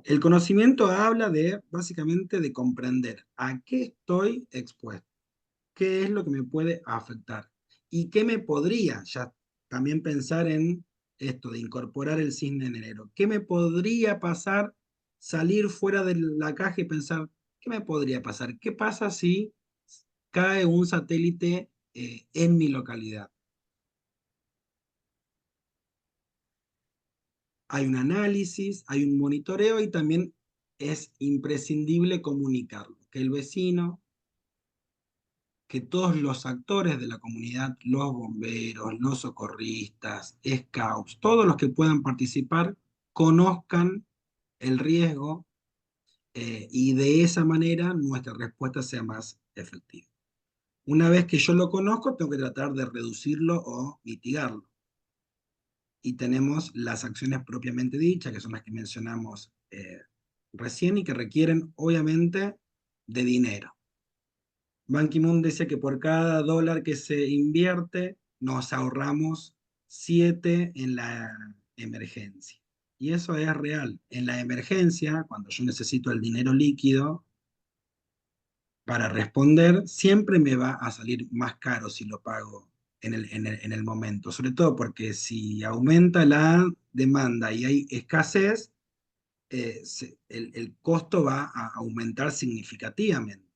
El conocimiento habla de, básicamente, de comprender a qué estoy expuesto, qué es lo que me puede afectar y qué me podría, ya también pensar en esto de incorporar el cisne en enero, qué me podría pasar, salir fuera de la caja y pensar, ¿qué me podría pasar? ¿Qué pasa si cae un satélite en mi localidad? Hay un análisis, hay un monitoreo y también es imprescindible comunicarlo, que el vecino, que todos los actores de la comunidad, los bomberos, los socorristas, scouts, todos los que puedan participar, conozcan el riesgo, y de esa manera nuestra respuesta sea más efectiva. Una vez que yo lo conozco, tengo que tratar de reducirlo o mitigarlo. Y tenemos las acciones propiamente dichas, que son las que mencionamos recién y que requieren, obviamente, de dinero. Ban Ki-moon dice que por cada dólar que se invierte, nos ahorramos 7 en la emergencia. Y eso es real. En la emergencia, cuando yo necesito el dinero líquido para responder, siempre me va a salir más caro si lo pago en el momento. Sobre todo porque si aumenta la demanda y hay escasez, el costo va a aumentar significativamente.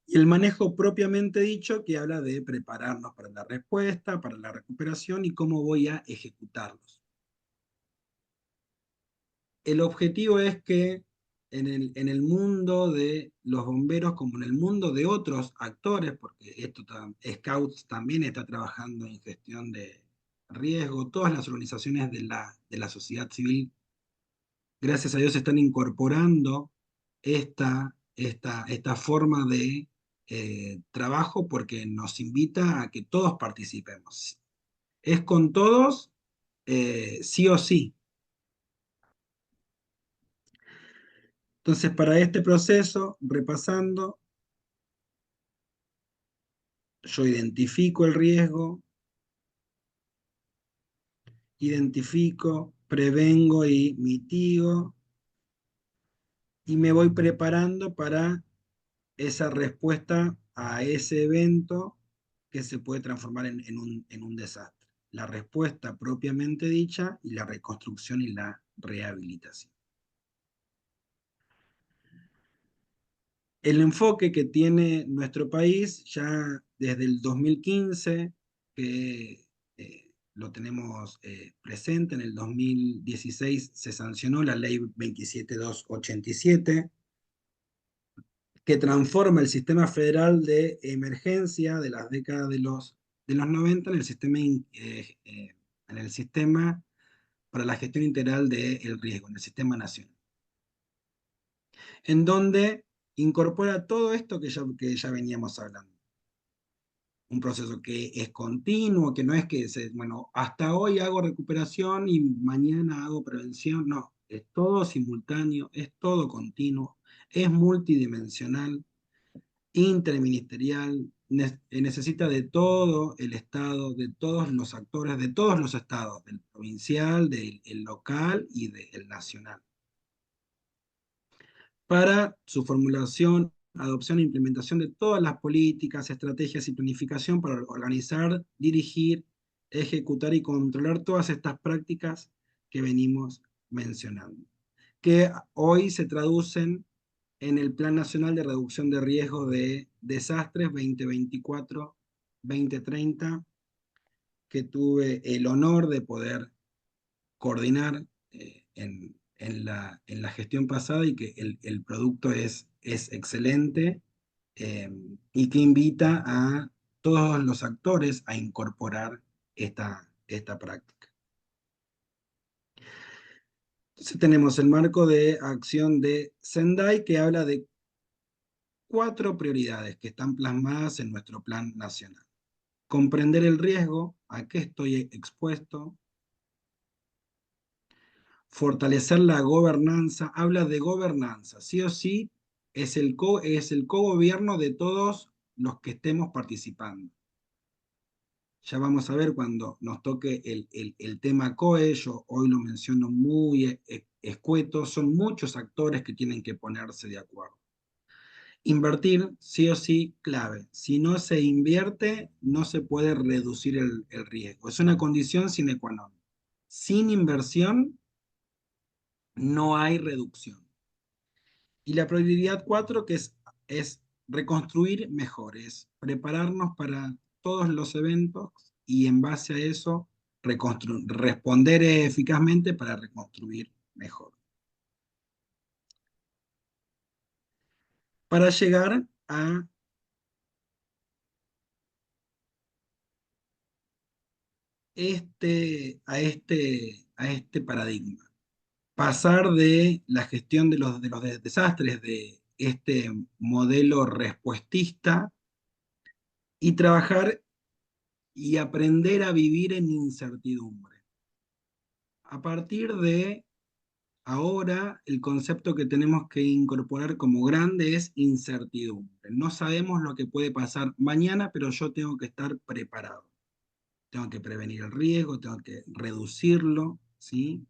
Y el manejo propiamente dicho, que habla de prepararnos para la respuesta, para la recuperación y cómo voy a ejecutarlos. El objetivo es que en el mundo de los bomberos, como en el mundo de otros actores, porque Scouts también está trabajando en gestión de riesgo, todas las organizaciones de la sociedad civil, gracias a Dios, están incorporando esta forma de trabajo, porque nos invita a que todos participemos. Es con todos, sí o sí. Entonces, para este proceso, repasando, yo identifico el riesgo, prevengo y mitigo, y me voy preparando para esa respuesta a ese evento que se puede transformar en un desastre. La respuesta propiamente dicha y la reconstrucción y la rehabilitación. El enfoque que tiene nuestro país ya desde el 2015, que lo tenemos presente, en el 2016 se sancionó la ley 27287, que transforma el sistema federal de emergencia de las décadas de los 90 en el sistema para la gestión integral del riesgo, en el sistema nacional. En donde incorpora todo esto que ya veníamos hablando. Un proceso que es continuo, que no es que, bueno, hasta hoy hago recuperación y mañana hago prevención, no, es todo simultáneo, es todo continuo, es multidimensional, interministerial, necesita de todo el Estado, de todos los actores, de todos los estados, del provincial, del el local y del nacional, para su formulación, adopción e implementación de todas las políticas, estrategias y planificación para organizar, dirigir, ejecutar y controlar todas estas prácticas que venimos mencionando, que hoy se traducen en el Plan Nacional de Reducción de Riesgo de Desastres 2024-2030, que tuve el honor de poder coordinar en la gestión pasada, y que el producto es excelente, y que invita a todos los actores a incorporar esta práctica. Entonces tenemos el marco de acción de Sendai, que habla de 4 prioridades que están plasmadas en nuestro plan nacional. Comprender el riesgo, a qué estoy expuesto. Fortalecer la gobernanza, habla de gobernanza, sí o sí es el cogobierno de todos los que estemos participando. Ya vamos a ver cuando nos toque el tema COE, yo hoy lo menciono muy escueto, son muchos actores que tienen que ponerse de acuerdo. Invertir, sí o sí, clave. Si no se invierte, no se puede reducir el riesgo. Es una condición sine qua non. Sin inversión, no hay reducción. Y la prioridad 4, que es reconstruir mejores, prepararnos para todos los eventos y en base a eso responder eficazmente para reconstruir mejor. Para llegar a este paradigma. Pasar de la gestión de los desastres, de este modelo respuestista, y trabajar y aprender a vivir en incertidumbre. A partir de ahora, el concepto que tenemos que incorporar como grande es incertidumbre. No sabemos lo que puede pasar mañana, pero yo tengo que estar preparado. Tengo que prevenir el riesgo, tengo que reducirlo, ¿sí?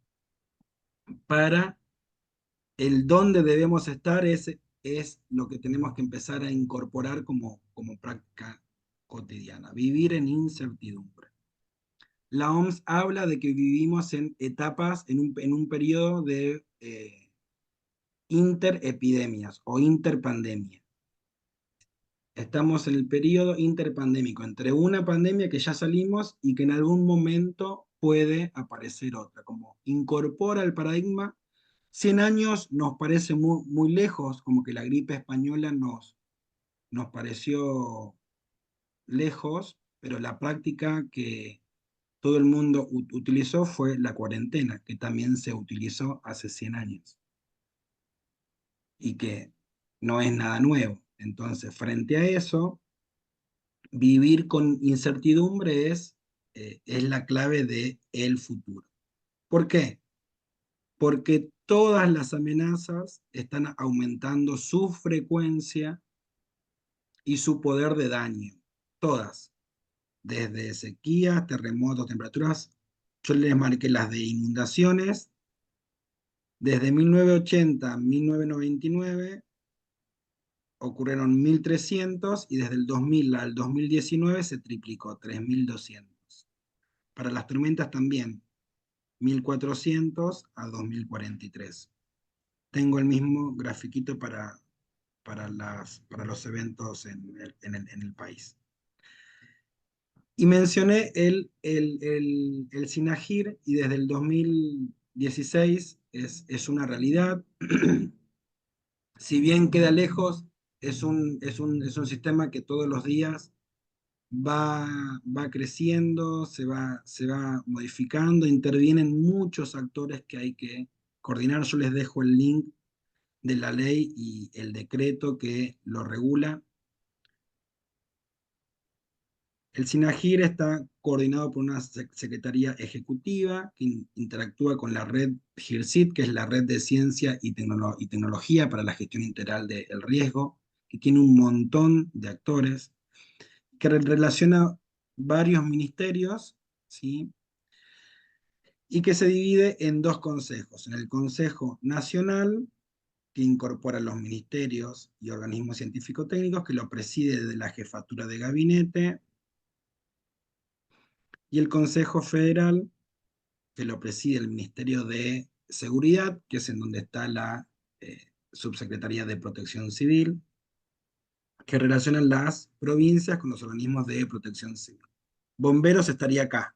Para el dónde debemos estar es lo que tenemos que empezar a incorporar como práctica cotidiana. Vivir en incertidumbre. La OMS habla de que vivimos en etapas, en un periodo de interepidemias o interpandemia. Estamos en el periodo interpandémico, entre una pandemia que ya salimos y que en algún momento puede aparecer otra. Como incorpora el paradigma, 100 años nos parece muy, muy lejos, como que la gripe española nos pareció lejos, pero la práctica que todo el mundo utilizó fue la cuarentena, que también se utilizó hace 100 años y que no es nada nuevo. Entonces, frente a eso, vivir con incertidumbre es la clave del futuro. ¿Por qué? Porque todas las amenazas están aumentando su frecuencia y su poder de daño. Todas. Desde sequías, terremotos, temperaturas. Yo les marqué las de inundaciones. Desde 1980 a 1999 ocurrieron 1.300 y desde el 2000 al 2019 se triplicó, 3.200. Para las tormentas también, 1.400 a 2043. Tengo el mismo grafiquito para los eventos en el país. Y mencioné el SINAGIR, y desde el 2016 es una realidad. Si bien queda lejos, es un sistema que todos los días va creciendo, se va modificando, intervienen muchos actores que hay que coordinar. Yo les dejo el link de la ley y el decreto que lo regula. El SINAGIR está coordinado por una secretaría ejecutiva que interactúa con la red GIRCIT, que es la red de ciencia y tecnología para la gestión integral del riesgo, que tiene un montón de actores, que relaciona varios ministerios, ¿sí? Y que se divide en dos consejos. En el Consejo Nacional, que incorpora los ministerios y organismos científico-técnicos, que lo preside desde la Jefatura de Gabinete, y el Consejo Federal, que lo preside el Ministerio de Seguridad, que es en donde está la Subsecretaría de Protección Civil, que relacionan las provincias con los organismos de protección civil. Bomberos estaría acá,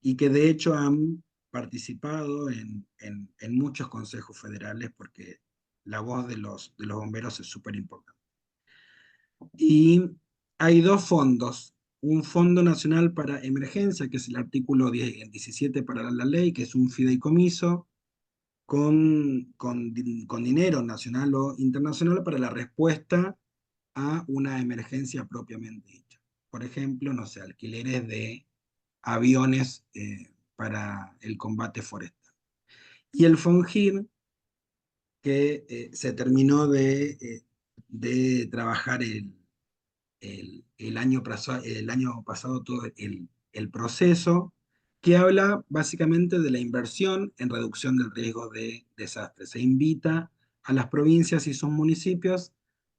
y que de hecho han participado en muchos consejos federales porque la voz de los bomberos es súper importante. Y hay dos fondos, un Fondo Nacional para Emergencia, que es el artículo 17 para la ley, que es un fideicomiso con dinero nacional o internacional para la respuesta a una emergencia propiamente dicha. Por ejemplo, no sé, alquileres de aviones para el combate forestal. Y el FONGIR, que se terminó de trabajar el año pasado todo el proceso, que habla básicamente de la inversión en reducción del riesgo de desastres. Se invita a las provincias y sus municipios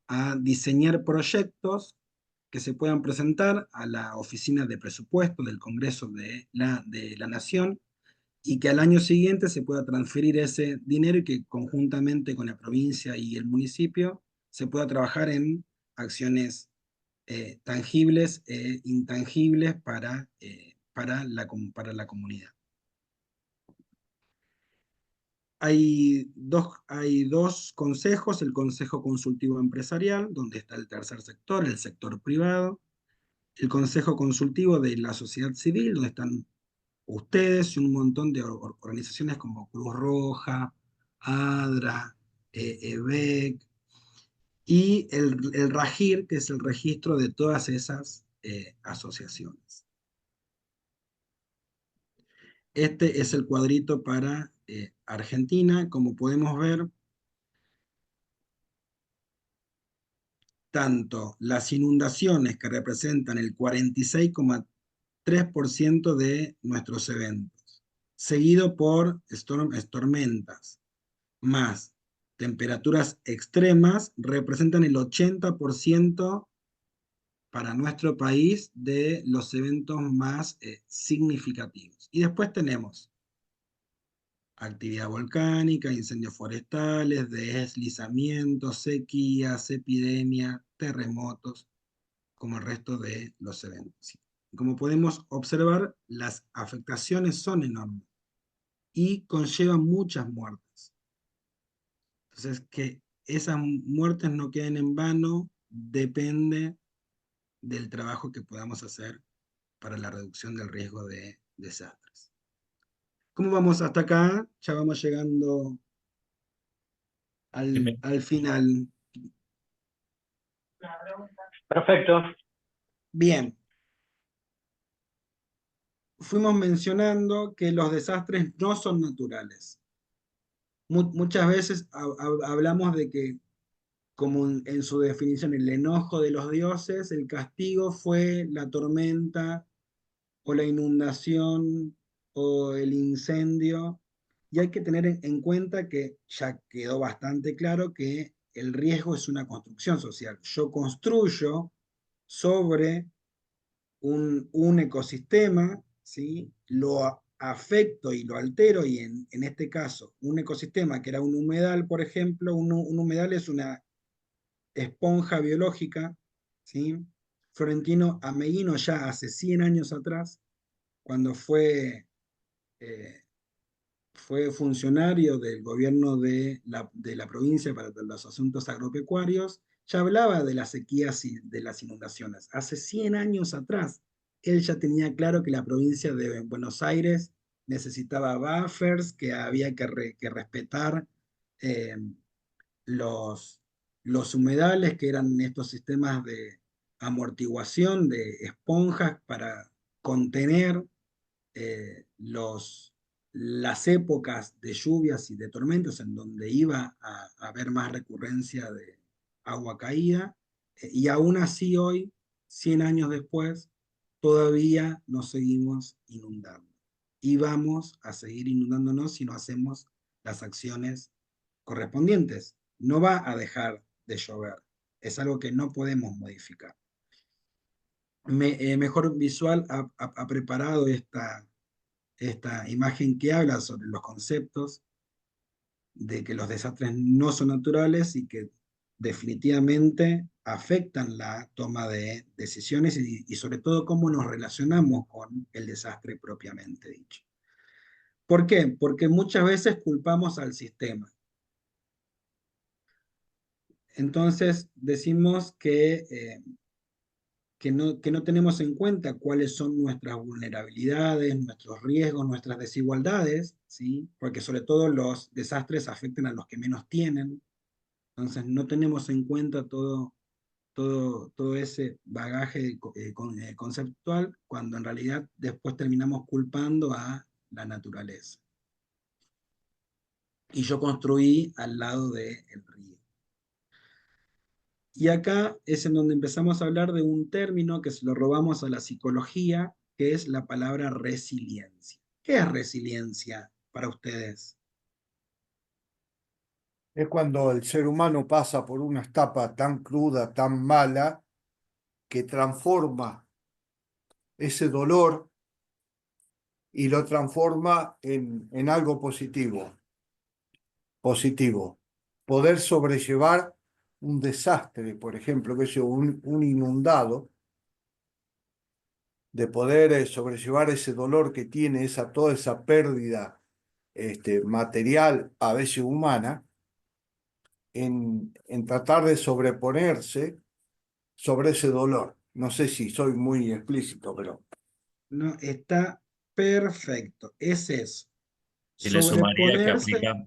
a diseñar proyectos que se puedan presentar a la Oficina de Presupuesto del Congreso de la Nación y que al año siguiente se pueda transferir ese dinero y que conjuntamente con la provincia y el municipio se pueda trabajar en acciones tangibles e intangibles para la comunidad. Hay dos consejos, el Consejo Consultivo Empresarial, donde está el tercer sector, el sector privado, el Consejo Consultivo de la Sociedad Civil, donde están ustedes y un montón de organizaciones como Cruz Roja, ADRA, EBEC, y el RAGIR, que es el registro de todas esas asociaciones. Este es el cuadrito para Argentina. Como podemos ver, tanto las inundaciones, que representan el 46,3% de nuestros eventos, seguido por tormentas, más temperaturas extremas, representan el 80% para nuestro país de los eventos más significativos. Y después tenemos actividad volcánica, incendios forestales, deslizamientos, sequías, epidemia, terremotos, como el resto de los eventos. Como podemos observar, las afectaciones son enormes y conllevan muchas muertes. Entonces, que esas muertes no queden en vano depende del trabajo que podamos hacer para la reducción del riesgo de desastres. ¿Cómo vamos hasta acá? Ya vamos llegando al final. Perfecto. Bien. Fuimos mencionando que los desastres no son naturales. Muchas veces hablamos de que, como en su definición, el enojo de los dioses, el castigo fue la tormenta o la inundación o el incendio. Y hay que tener en cuenta que ya quedó bastante claro que el riesgo es una construcción social. Yo construyo sobre un ecosistema, ¿sí? Lo afecto y lo altero, y en este caso, un ecosistema que era un humedal, por ejemplo, un humedal es una esponja biológica, ¿sí? Florentino Ameghino ya hace 100 años atrás, cuando fue funcionario del gobierno de la provincia para los asuntos agropecuarios, ya hablaba de las sequías y de las inundaciones. Hace 100 años atrás, él ya tenía claro que la provincia de Buenos Aires necesitaba buffers, que había que respetar eh, los humedales, que eran estos sistemas de amortiguación de esponjas para contener las épocas de lluvias y de tormentas en donde iba a haber más recurrencia de agua caída. Y aún así hoy, 100 años después, todavía nos seguimos inundando. Y vamos a seguir inundándonos si no hacemos las acciones correspondientes. No va a dejar de llover. Es algo que no podemos modificar. Mejor Visual ha preparado esta imagen que habla sobre los conceptos de que los desastres no son naturales y que definitivamente afectan la toma de decisiones y sobre todo cómo nos relacionamos con el desastre propiamente dicho. ¿Por qué? Porque muchas veces culpamos al sistema. Entonces decimos que no tenemos en cuenta cuáles son nuestras vulnerabilidades, nuestros riesgos, nuestras desigualdades, ¿sí? Porque sobre todo los desastres afectan a los que menos tienen. Entonces no tenemos en cuenta todo ese bagaje conceptual cuando en realidad después terminamos culpando a la naturaleza. Y yo construí al lado del río. Y acá es en donde empezamos a hablar de un término que se lo robamos a la psicología, que es la palabra resiliencia. ¿Qué es resiliencia para ustedes? Es cuando el ser humano pasa por una etapa tan cruda, tan mala, que transforma ese dolor y lo transforma en algo positivo. Positivo. Poder sobrellevar un desastre, por ejemplo, que es un inundado, de poder sobrellevar ese dolor que tiene, toda esa pérdida material, a veces humana, en tratar de sobreponerse sobre ese dolor. No sé si soy muy explícito, pero No, está perfecto. Es eso. Y le sumaría que Sobreponerse. aplica,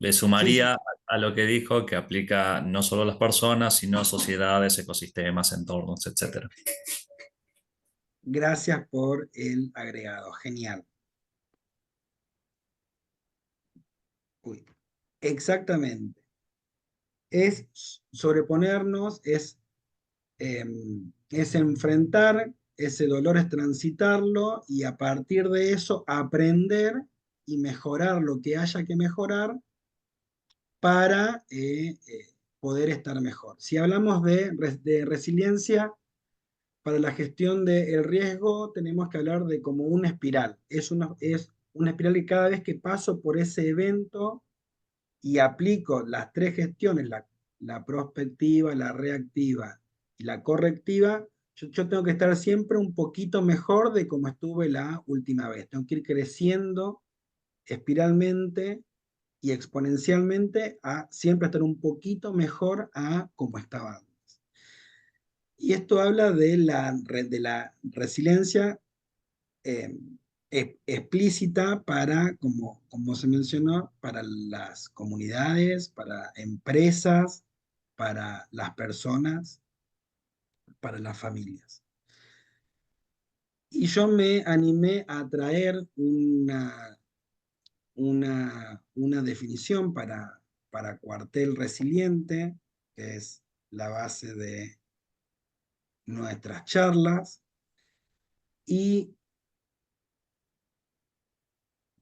le Sí, sí. sumaría a lo que dijo que aplica no solo a las personas, sino a sociedades, ecosistemas, entornos, etcétera. Gracias por el agregado. Genial. Uy. Exactamente. Es sobreponernos, es enfrentar ese dolor, es transitarlo y a partir de eso aprender y mejorar lo que haya que mejorar para poder estar mejor. Si hablamos de resiliencia para la gestión del riesgo, tenemos que hablar de como una espiral. Es una espiral que cada vez que paso por ese evento y aplico las tres gestiones, la prospectiva, la reactiva y la correctiva, yo tengo que estar siempre un poquito mejor de como estuve la última vez. Tengo que ir creciendo espiralmente y exponencialmente a siempre estar un poquito mejor a como estaba antes. Y esto habla de la resiliencia eh, explícita para, como se mencionó, para las comunidades, para empresas, para las personas, para las familias. Y yo me animé a traer una definición para cuartel resiliente, que es la base de nuestras charlas, y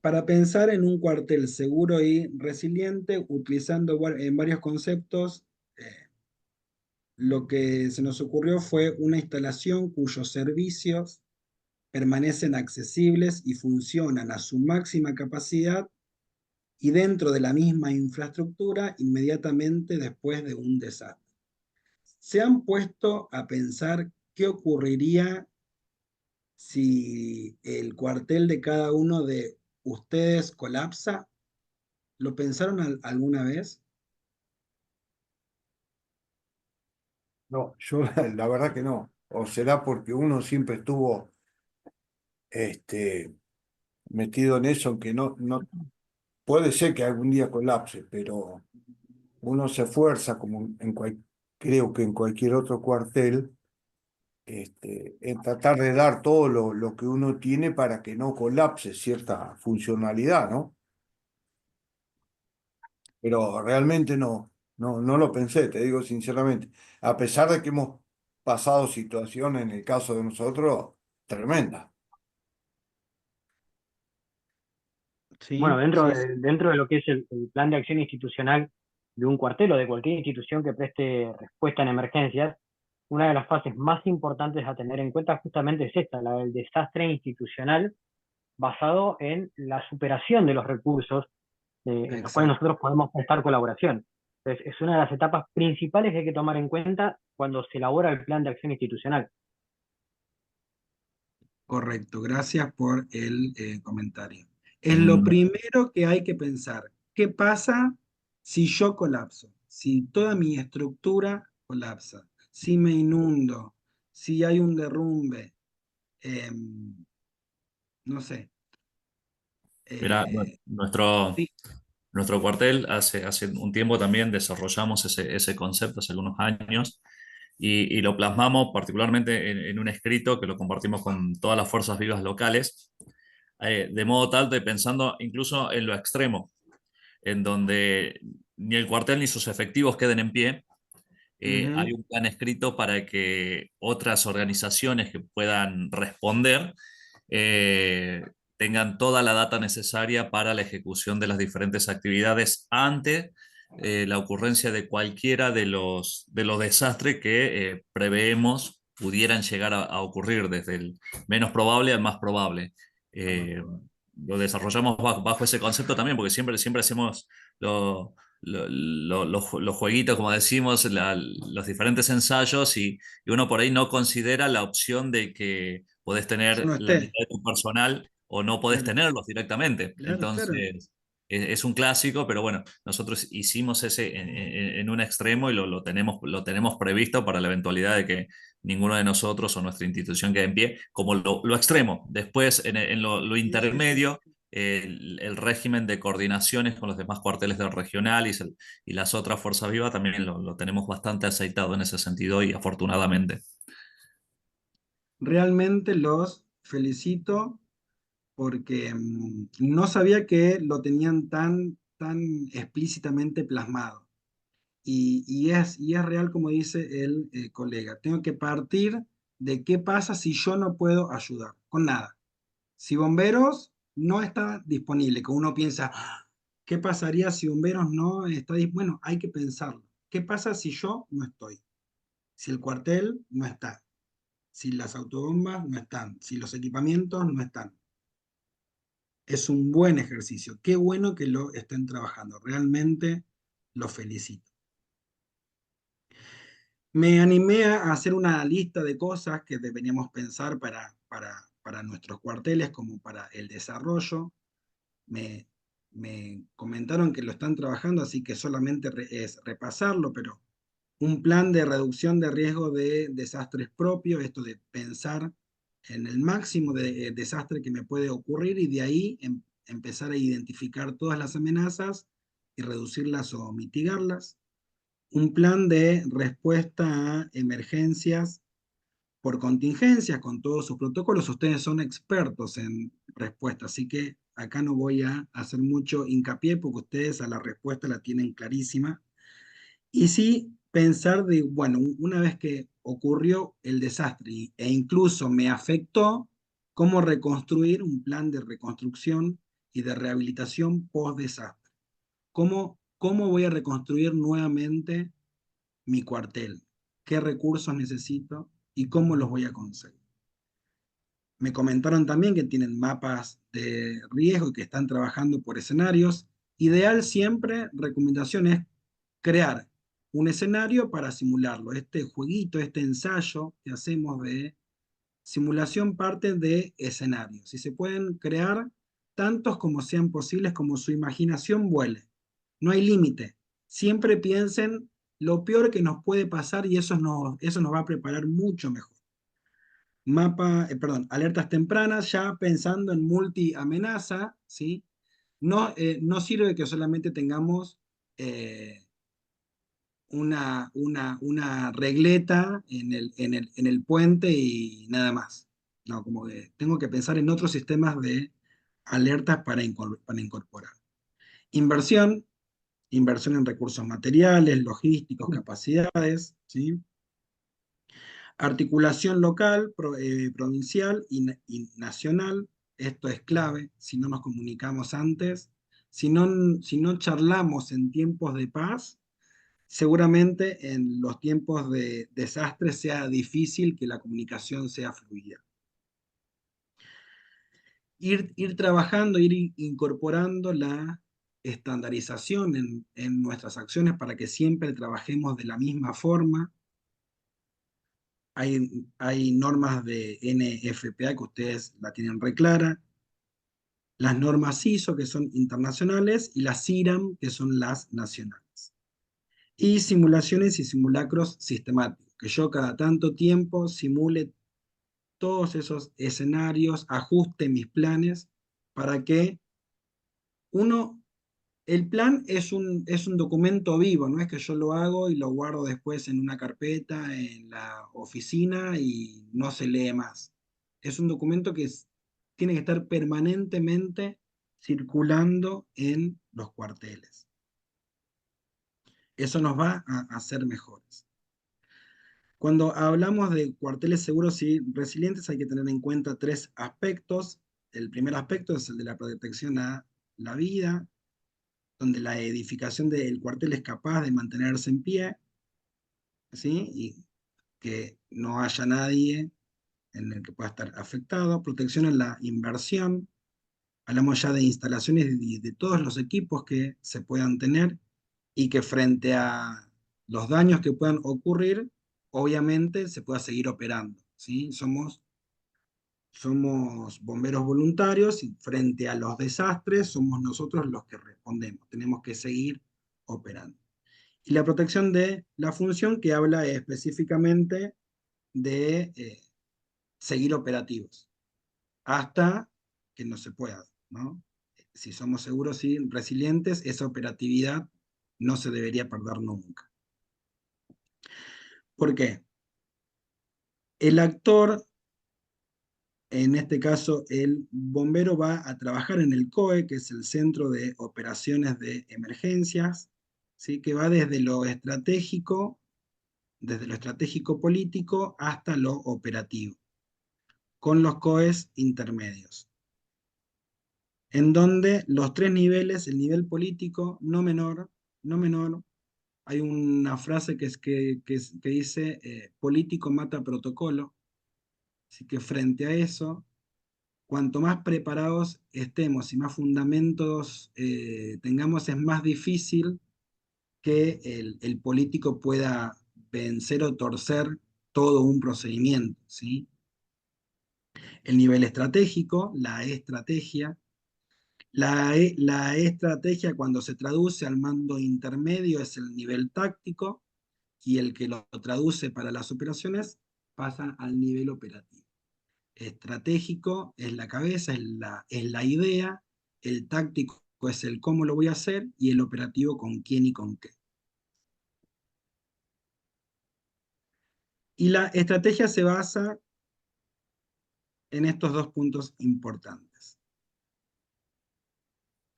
para pensar en un cuartel seguro y resiliente, utilizando en varios conceptos, lo que se nos ocurrió fue una instalación cuyos servicios permanecen accesibles y funcionan a su máxima capacidad y dentro de la misma infraestructura inmediatamente después de un desastre. ¿Se han puesto a pensar qué ocurriría si el cuartel de cada uno de ustedes colapsa? ¿Lo pensaron alguna vez? no, yo la verdad que no. O será porque uno siempre estuvo este, metido en eso, aunque no puede ser que algún día colapse, pero uno se esfuerza, como creo que en cualquier otro cuartel, en tratar de dar todo lo que uno tiene para que no colapse cierta funcionalidad, ¿no? Pero realmente no lo pensé, te digo sinceramente. A pesar de que hemos pasado situaciones, en el caso de nosotros, tremendas. Bueno, Sí, sí, sí, dentro de lo que es el plan de acción institucional de un cuartel o de cualquier institución que preste respuesta en emergencias, una de las fases más importantes a tener en cuenta justamente es esta, la del desastre institucional basado en la superación de los recursos en los cuales exacto. nosotros podemos prestar colaboración. Entonces, es una de las etapas principales que hay que tomar en cuenta cuando se elabora el plan de acción institucional. Correcto, gracias por el comentario. Es lo Mm, primero que hay que pensar. ¿Qué pasa si yo colapso? Si toda mi estructura colapsa, si me inundo, si hay un derrumbe, no sé. Mira, eh, nuestro, sí, nuestro cuartel hace un tiempo también desarrollamos ese concepto, hace algunos años, y lo plasmamos particularmente en un escrito que lo compartimos con todas las fuerzas vivas locales, de modo tal de pensando incluso en lo extremo, en donde ni el cuartel ni sus efectivos queden en pie. Hay ujú, un plan escrito para que otras organizaciones que puedan responder eh, tengan toda la data necesaria para la ejecución de las diferentes actividades ante la ocurrencia de cualquiera de los desastres que preveemos pudieran llegar a ocurrir, desde el menos probable al más probable. Eh, lo desarrollamos bajo ese concepto también, porque siempre hacemos los jueguitos, como decimos, los diferentes ensayos, y uno por ahí no considera la opción de que podés yo tener no la esté. mitad de tu personal o no podés Claro, tenerlos directamente. claro, claro. Entonces, es un clásico, pero bueno, nosotros hicimos ese en un extremo y lo tenemos previsto para la eventualidad de que ninguno de nosotros o nuestra institución quede en pie, como lo extremo. Después, en lo Sí, sí, sí, intermedio, el régimen de coordinaciones con los demás cuarteles del regional y las otras fuerzas vivas también lo tenemos bastante aceitado en ese sentido y afortunadamente. realmente los felicito porque no sabía que lo tenían tan explícitamente plasmado. Y es real como dice el colega. Tengo que partir de qué pasa si yo no puedo ayudar, con nada. Si bomberos no está disponible, que uno piensa, "Ah, ¿qué pasaría si bomberos no está disponible? Bueno, hay que pensarlo. ¿Qué pasa si yo no estoy? Si el cuartel no está, si las autobombas no están, si los equipamientos no están. Es un buen ejercicio. Qué bueno que lo estén trabajando. Realmente los felicito. Me animé a hacer una lista de cosas que deberíamos pensar para nuestros cuarteles como para el desarrollo. Me, me comentaron que lo están trabajando, así que solamente es repasarlo, pero un plan de reducción de riesgo de desastres propio, esto de pensar en el máximo de desastre que me puede ocurrir y de ahí empezar a identificar todas las amenazas y reducirlas o mitigarlas. Un plan de respuesta a emergencias por contingencias con todos sus protocolos. Ustedes son expertos en respuesta, así que acá no voy a hacer mucho hincapié porque ustedes a la respuesta la tienen clarísima. Y sí pensar de, bueno, una vez que ocurrió el desastre e incluso me afectó, cómo reconstruir un plan de reconstrucción y de rehabilitación post-desastre. ¿Cómo voy a reconstruir nuevamente mi cuartel? ¿Qué recursos necesito y cómo los voy a conseguir? Me comentaron también que tienen mapas de riesgo y que están trabajando por escenarios. Ideal siempre, recomendación es crear un escenario para simularlo. Este jueguito, este ensayo que hacemos de simulación parte de escenarios. Si se pueden crear tantos como sean posibles, como su imaginación vuele. No hay límite. Siempre piensen lo peor que nos puede pasar y eso nos va a preparar mucho mejor. alertas tempranas, ya pensando en multi-amenaza, ¿sí? No, no sirve que solamente tengamos una regleta en el puente y nada más. No, como que tengo que pensar en otros sistemas de alertas para incorporar. Inversión, inversión en recursos materiales, logísticos, capacidades, ¿sí? Articulación local, provincial y nacional. Esto es clave. Si no nos comunicamos antes, si no charlamos en tiempos de paz, seguramente en los tiempos de desastre sea difícil que la comunicación sea fluida. Ir trabajando, ir incorporando la estandarización en nuestras acciones para que siempre trabajemos de la misma forma. Hay normas de NFPA que ustedes la tienen re clara, las normas ISO que son internacionales y las CIRAM que son las nacionales. Y simulaciones y simulacros sistemáticos, que yo cada tanto tiempo simule todos esos escenarios, ajuste mis planes para que el plan es un documento vivo, no es que yo lo hago y lo guardo después en una carpeta en la oficina y no se lee más. Es un documento que tiene que estar permanentemente circulando en los cuarteles. Eso nos va a hacer mejores. Cuando hablamos de cuarteles seguros y resilientes hay que tener en cuenta 3 aspectos. El primer aspecto es el de la protección a la vida, donde la edificación del cuartel es capaz de mantenerse en pie, ¿sí? Y que no haya nadie en el que pueda estar afectado. Protección a la inversión. Hablamos ya de instalaciones de todos los equipos que se puedan tener y que frente a los daños que puedan ocurrir, obviamente se pueda seguir operando, ¿sí? Somos bomberos voluntarios y frente a los desastres somos nosotros los que respondemos. Tenemos que seguir operando. Y la protección de la función que habla específicamente de seguir operativos hasta que no se pueda, ¿no? Si somos seguros y resilientes, esa operatividad no se debería perder nunca. ¿Por qué? El actor, en este caso el bombero, va a trabajar en el COE, que es el Centro de Operaciones de Emergencias, ¿sí? Que va desde lo estratégico político hasta lo operativo, con los COEs intermedios, en donde los 3 niveles, el nivel político no menor, hay una frase que dice, político mata protocolo, así que frente a eso, cuanto más preparados estemos y más fundamentos tengamos, es más difícil que el político pueda vencer o torcer todo un procedimiento, ¿sí? El nivel estratégico, la estrategia. La estrategia, cuando se traduce al mando intermedio, es el nivel táctico, y el que lo traduce para las operaciones pasa al nivel operativo. Estratégico es la cabeza, es la idea, el táctico es el cómo lo voy a hacer, y el operativo con quién y con qué. Y la estrategia se basa en estos 2 puntos importantes.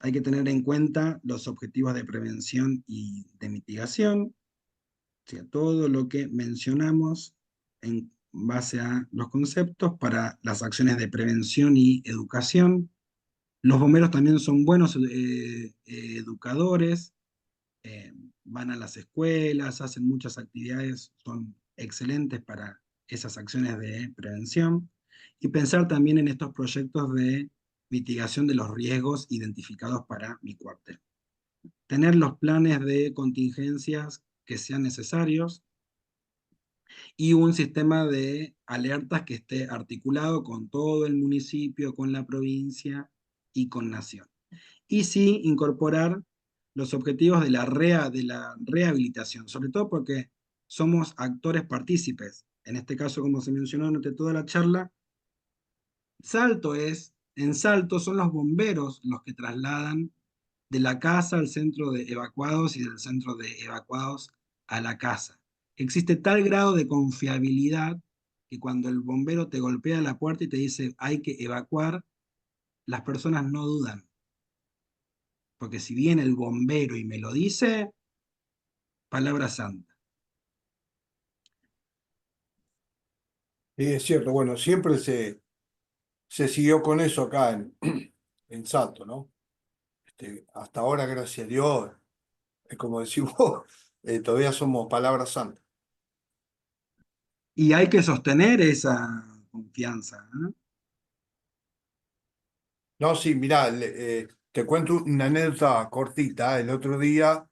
Hay que tener en cuenta los objetivos de prevención y de mitigación, o sea, todo lo que mencionamos en base a los conceptos para las acciones de prevención y educación. Los bomberos también son buenos educadores, van a las escuelas, hacen muchas actividades, son excelentes para esas acciones de prevención. Y pensar también en estos proyectos de mitigación de los riesgos identificados para mi cuartel. Tener los planes de contingencias que sean necesarios y un sistema de alertas que esté articulado con todo el municipio, con la provincia y con nación. Y sí incorporar los objetivos de la rehabilitación, sobre todo porque somos actores partícipes en este caso, como se mencionó durante toda la charla, en Salto son los bomberos los que trasladan de la casa al centro de evacuados y del centro de evacuados a la casa. Existe tal grado de confiabilidad que cuando el bombero te golpea la puerta y te dice hay que evacuar, las personas no dudan. Porque si viene el bombero y me lo dice, palabra santa. Sí, es cierto. Bueno, siempre se siguió con eso acá en Salto, ¿no? Hasta ahora, gracias a Dios, es como decís vos, todavía somos palabras santas. Y hay que sostener esa confianza, ¿eh? No, sí, mirá, te cuento una anécdota cortita. El otro día,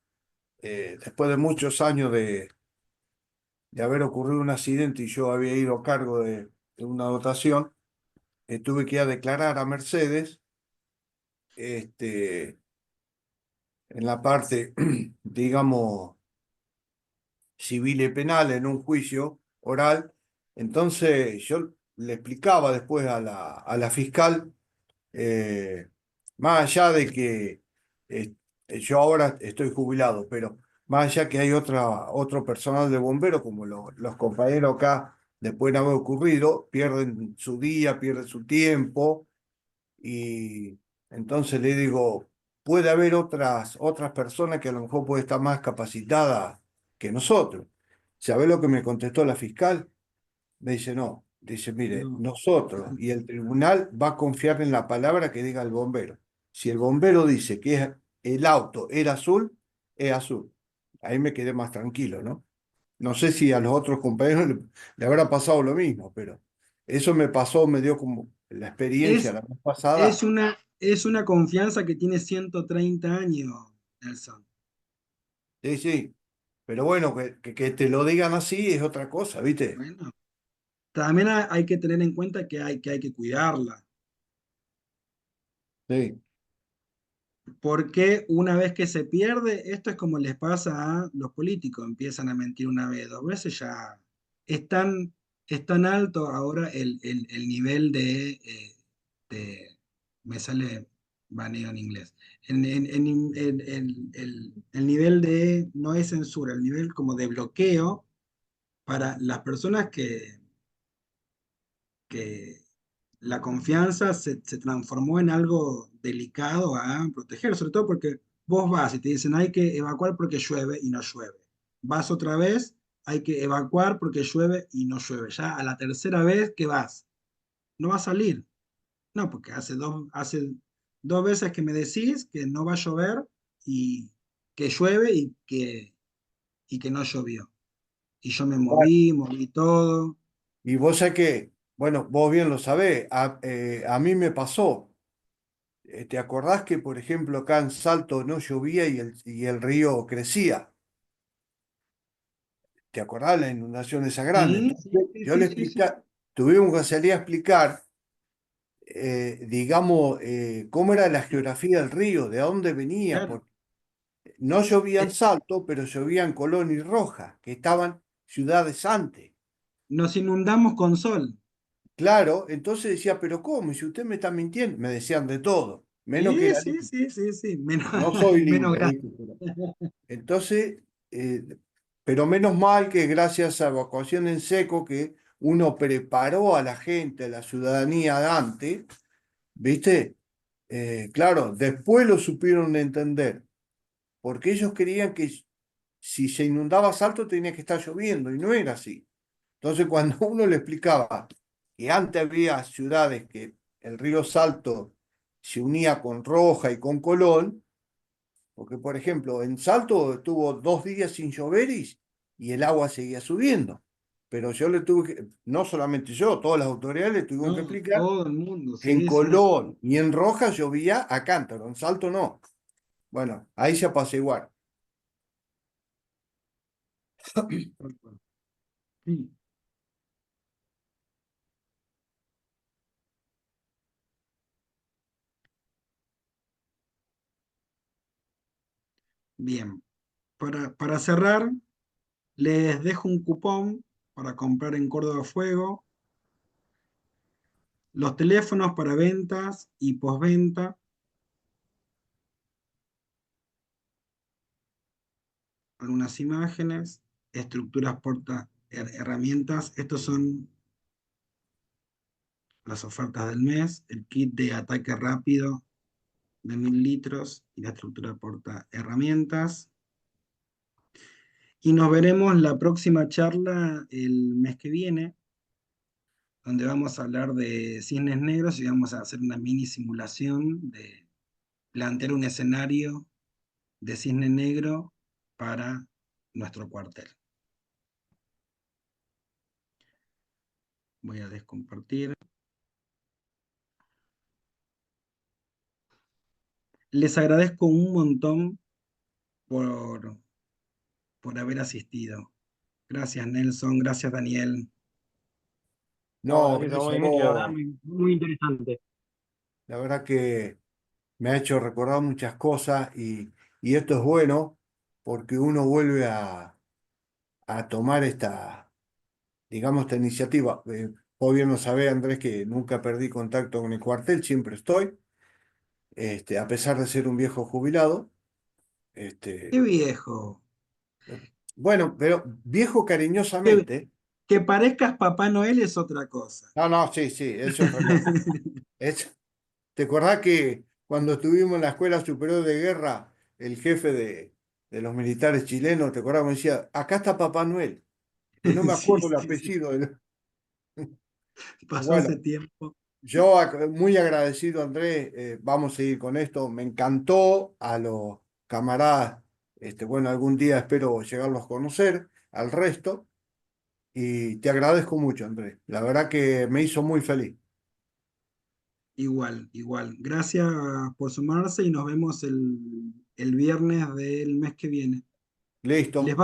después de muchos años de haber ocurrido un accidente y yo había ido a cargo de una dotación, tuve que ir a declarar a Mercedes, este, en la parte, digamos, civil y penal, en un juicio oral. Entonces yo le explicaba después a la fiscal, eh, más allá de que eh, yo ahora estoy jubilado, pero más allá que hay otro personal de bomberos, como los compañeros acá, después de haber ocurrido, pierden su día, pierden su tiempo, y entonces le digo, puede haber otras personas que a lo mejor puede estar más capacitadas que nosotros. ¿Sabe lo que me contestó la fiscal? Me dice, no, dice, mire, No. nosotros y el tribunal va a confiar en la palabra que diga el bombero. Si el bombero dice que el auto era azul, es azul. Ahí me quedé más tranquilo, ¿no? No sé si a los otros compañeros le habrá pasado lo mismo, pero eso me pasó, me dio como la experiencia Es, la vez pasada. es una confianza que tiene 130 años, Nelson. Sí, sí, pero bueno, que te lo digan así es otra cosa, ¿viste? Bueno, también hay que tener en cuenta que hay que cuidarla, Sí, porque una vez que se pierde, esto es como les pasa a los políticos, empiezan a mentir una vez, dos veces, ya es tan, es tan alto ahora el nivel de- me sale baneo en inglés, el nivel de, no es censura, el nivel como de bloqueo para las personas que la confianza se transformó en algo delicado a proteger, sobre todo porque vos vas y te dicen hay que evacuar porque llueve y no llueve. Vas otra vez, hay que evacuar porque llueve y no llueve. Ya a la tercera vez que vas, no va a salir. No, porque hace dos veces que me decís que no va a llover y que llueve y que no llovió. Y yo me moví todo. y vos sabés que, bueno, vos bien lo sabés, a mí me pasó. ¿Te acordás que, por ejemplo, acá en Salto no llovía y el río crecía? ¿Te acordás la inundación esa grande? Sí, Entonces, sí, sí, yo le sí, sí, sí. expliqué, tuvimos que salir a explicar, digamos, cómo era la geografía del río, de dónde venía, Claro. porque no llovía en Eh, Salto, pero llovía en Colón y Rojas, que estaban ciudades antes. Nos inundamos con sol. Claro, entonces decía, pero ¿cómo? Y si usted me está mintiendo, me decían de todo, menos que Sí, era sí, lindo. sí, sí, sí. Menos, No soy menos lindo, grande. ¿viste? Entonces, pero menos mal que gracias a evacuación en seco que uno preparó a la gente, a la ciudadanía de antes, ¿viste? Claro, después lo supieron entender, porque ellos querían que si se inundaba Salto tenía que estar lloviendo, y no era así. Entonces, cuando uno le explicaba que antes había ciudades que el río Salto se unía con Roja y con Colón, porque, por ejemplo, en Salto estuvo 2 días sin llover y el agua seguía subiendo. Pero yo le tuve que, no solamente yo, todas las autoridades le tuvieron que No, explicar todo el mundo, que en sí, sí, sí. Colón y en Roja llovía a cántaro, en Salto no. Bueno, ahí se apaciguaron. Sí. Bien. Para cerrar, les dejo un cupón para comprar en Córdoba Fuego, los teléfonos para ventas y postventa, algunas imágenes, estructuras porta herramientas. Estos son las ofertas del mes, el kit de ataque rápido de 1000 litros y la estructura porta herramientas. Y nos veremos la próxima charla el mes que viene, donde vamos a hablar de cisnes negros y vamos a hacer una mini simulación de plantear un escenario de cisne negro para nuestro cuartel. Voy a descompartir. Les agradezco un montón por haber asistido. Gracias, Nelson. Gracias, Daniel. No, Gracias a gracias vos, a Dimitri, la verdad, vos. muy interesante. La verdad que me ha hecho recordar muchas cosas y esto es bueno porque uno vuelve a tomar esta, digamos, esta iniciativa. Vos bien lo sabés, Andrés, que nunca perdí contacto con el cuartel, siempre estoy, a pesar de ser un viejo jubilado. Qué Este, viejo. bueno, pero viejo Que, cariñosamente. que parezcas Papá Noel es otra cosa. No, no, sí, sí, es otra cosa. Es, ¿te acordás que cuando estuvimos en la Escuela Superior de Guerra, el jefe de los militares chilenos, ¿te acordás? Me decía, acá está Papá Noel, que no me Sí, acuerdo el sí, sí. apellido. Pasó Bueno, hace tiempo. yo muy agradecido, Andrés, vamos a seguir con esto. Me encantó a los camaradas, bueno, algún día espero llegarlos a conocer, al resto, y te agradezco mucho, Andrés. La verdad que me hizo muy feliz. Igual, igual. Gracias por sumarse y nos vemos el viernes del mes que viene. Listo, Les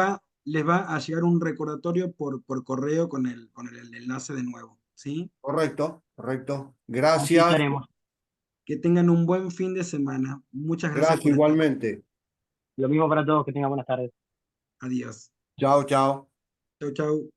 va a llegar un recordatorio por correo con el enlace de nuevo, ¿sí? correcto, correcto. Así Gracias, estaremos. Que tengan un buen fin de semana. Muchas gracias gracias por estar. igualmente. Lo mismo para todos, que tengan buenas tardes. Adiós. Chao, chao. Chau, chau.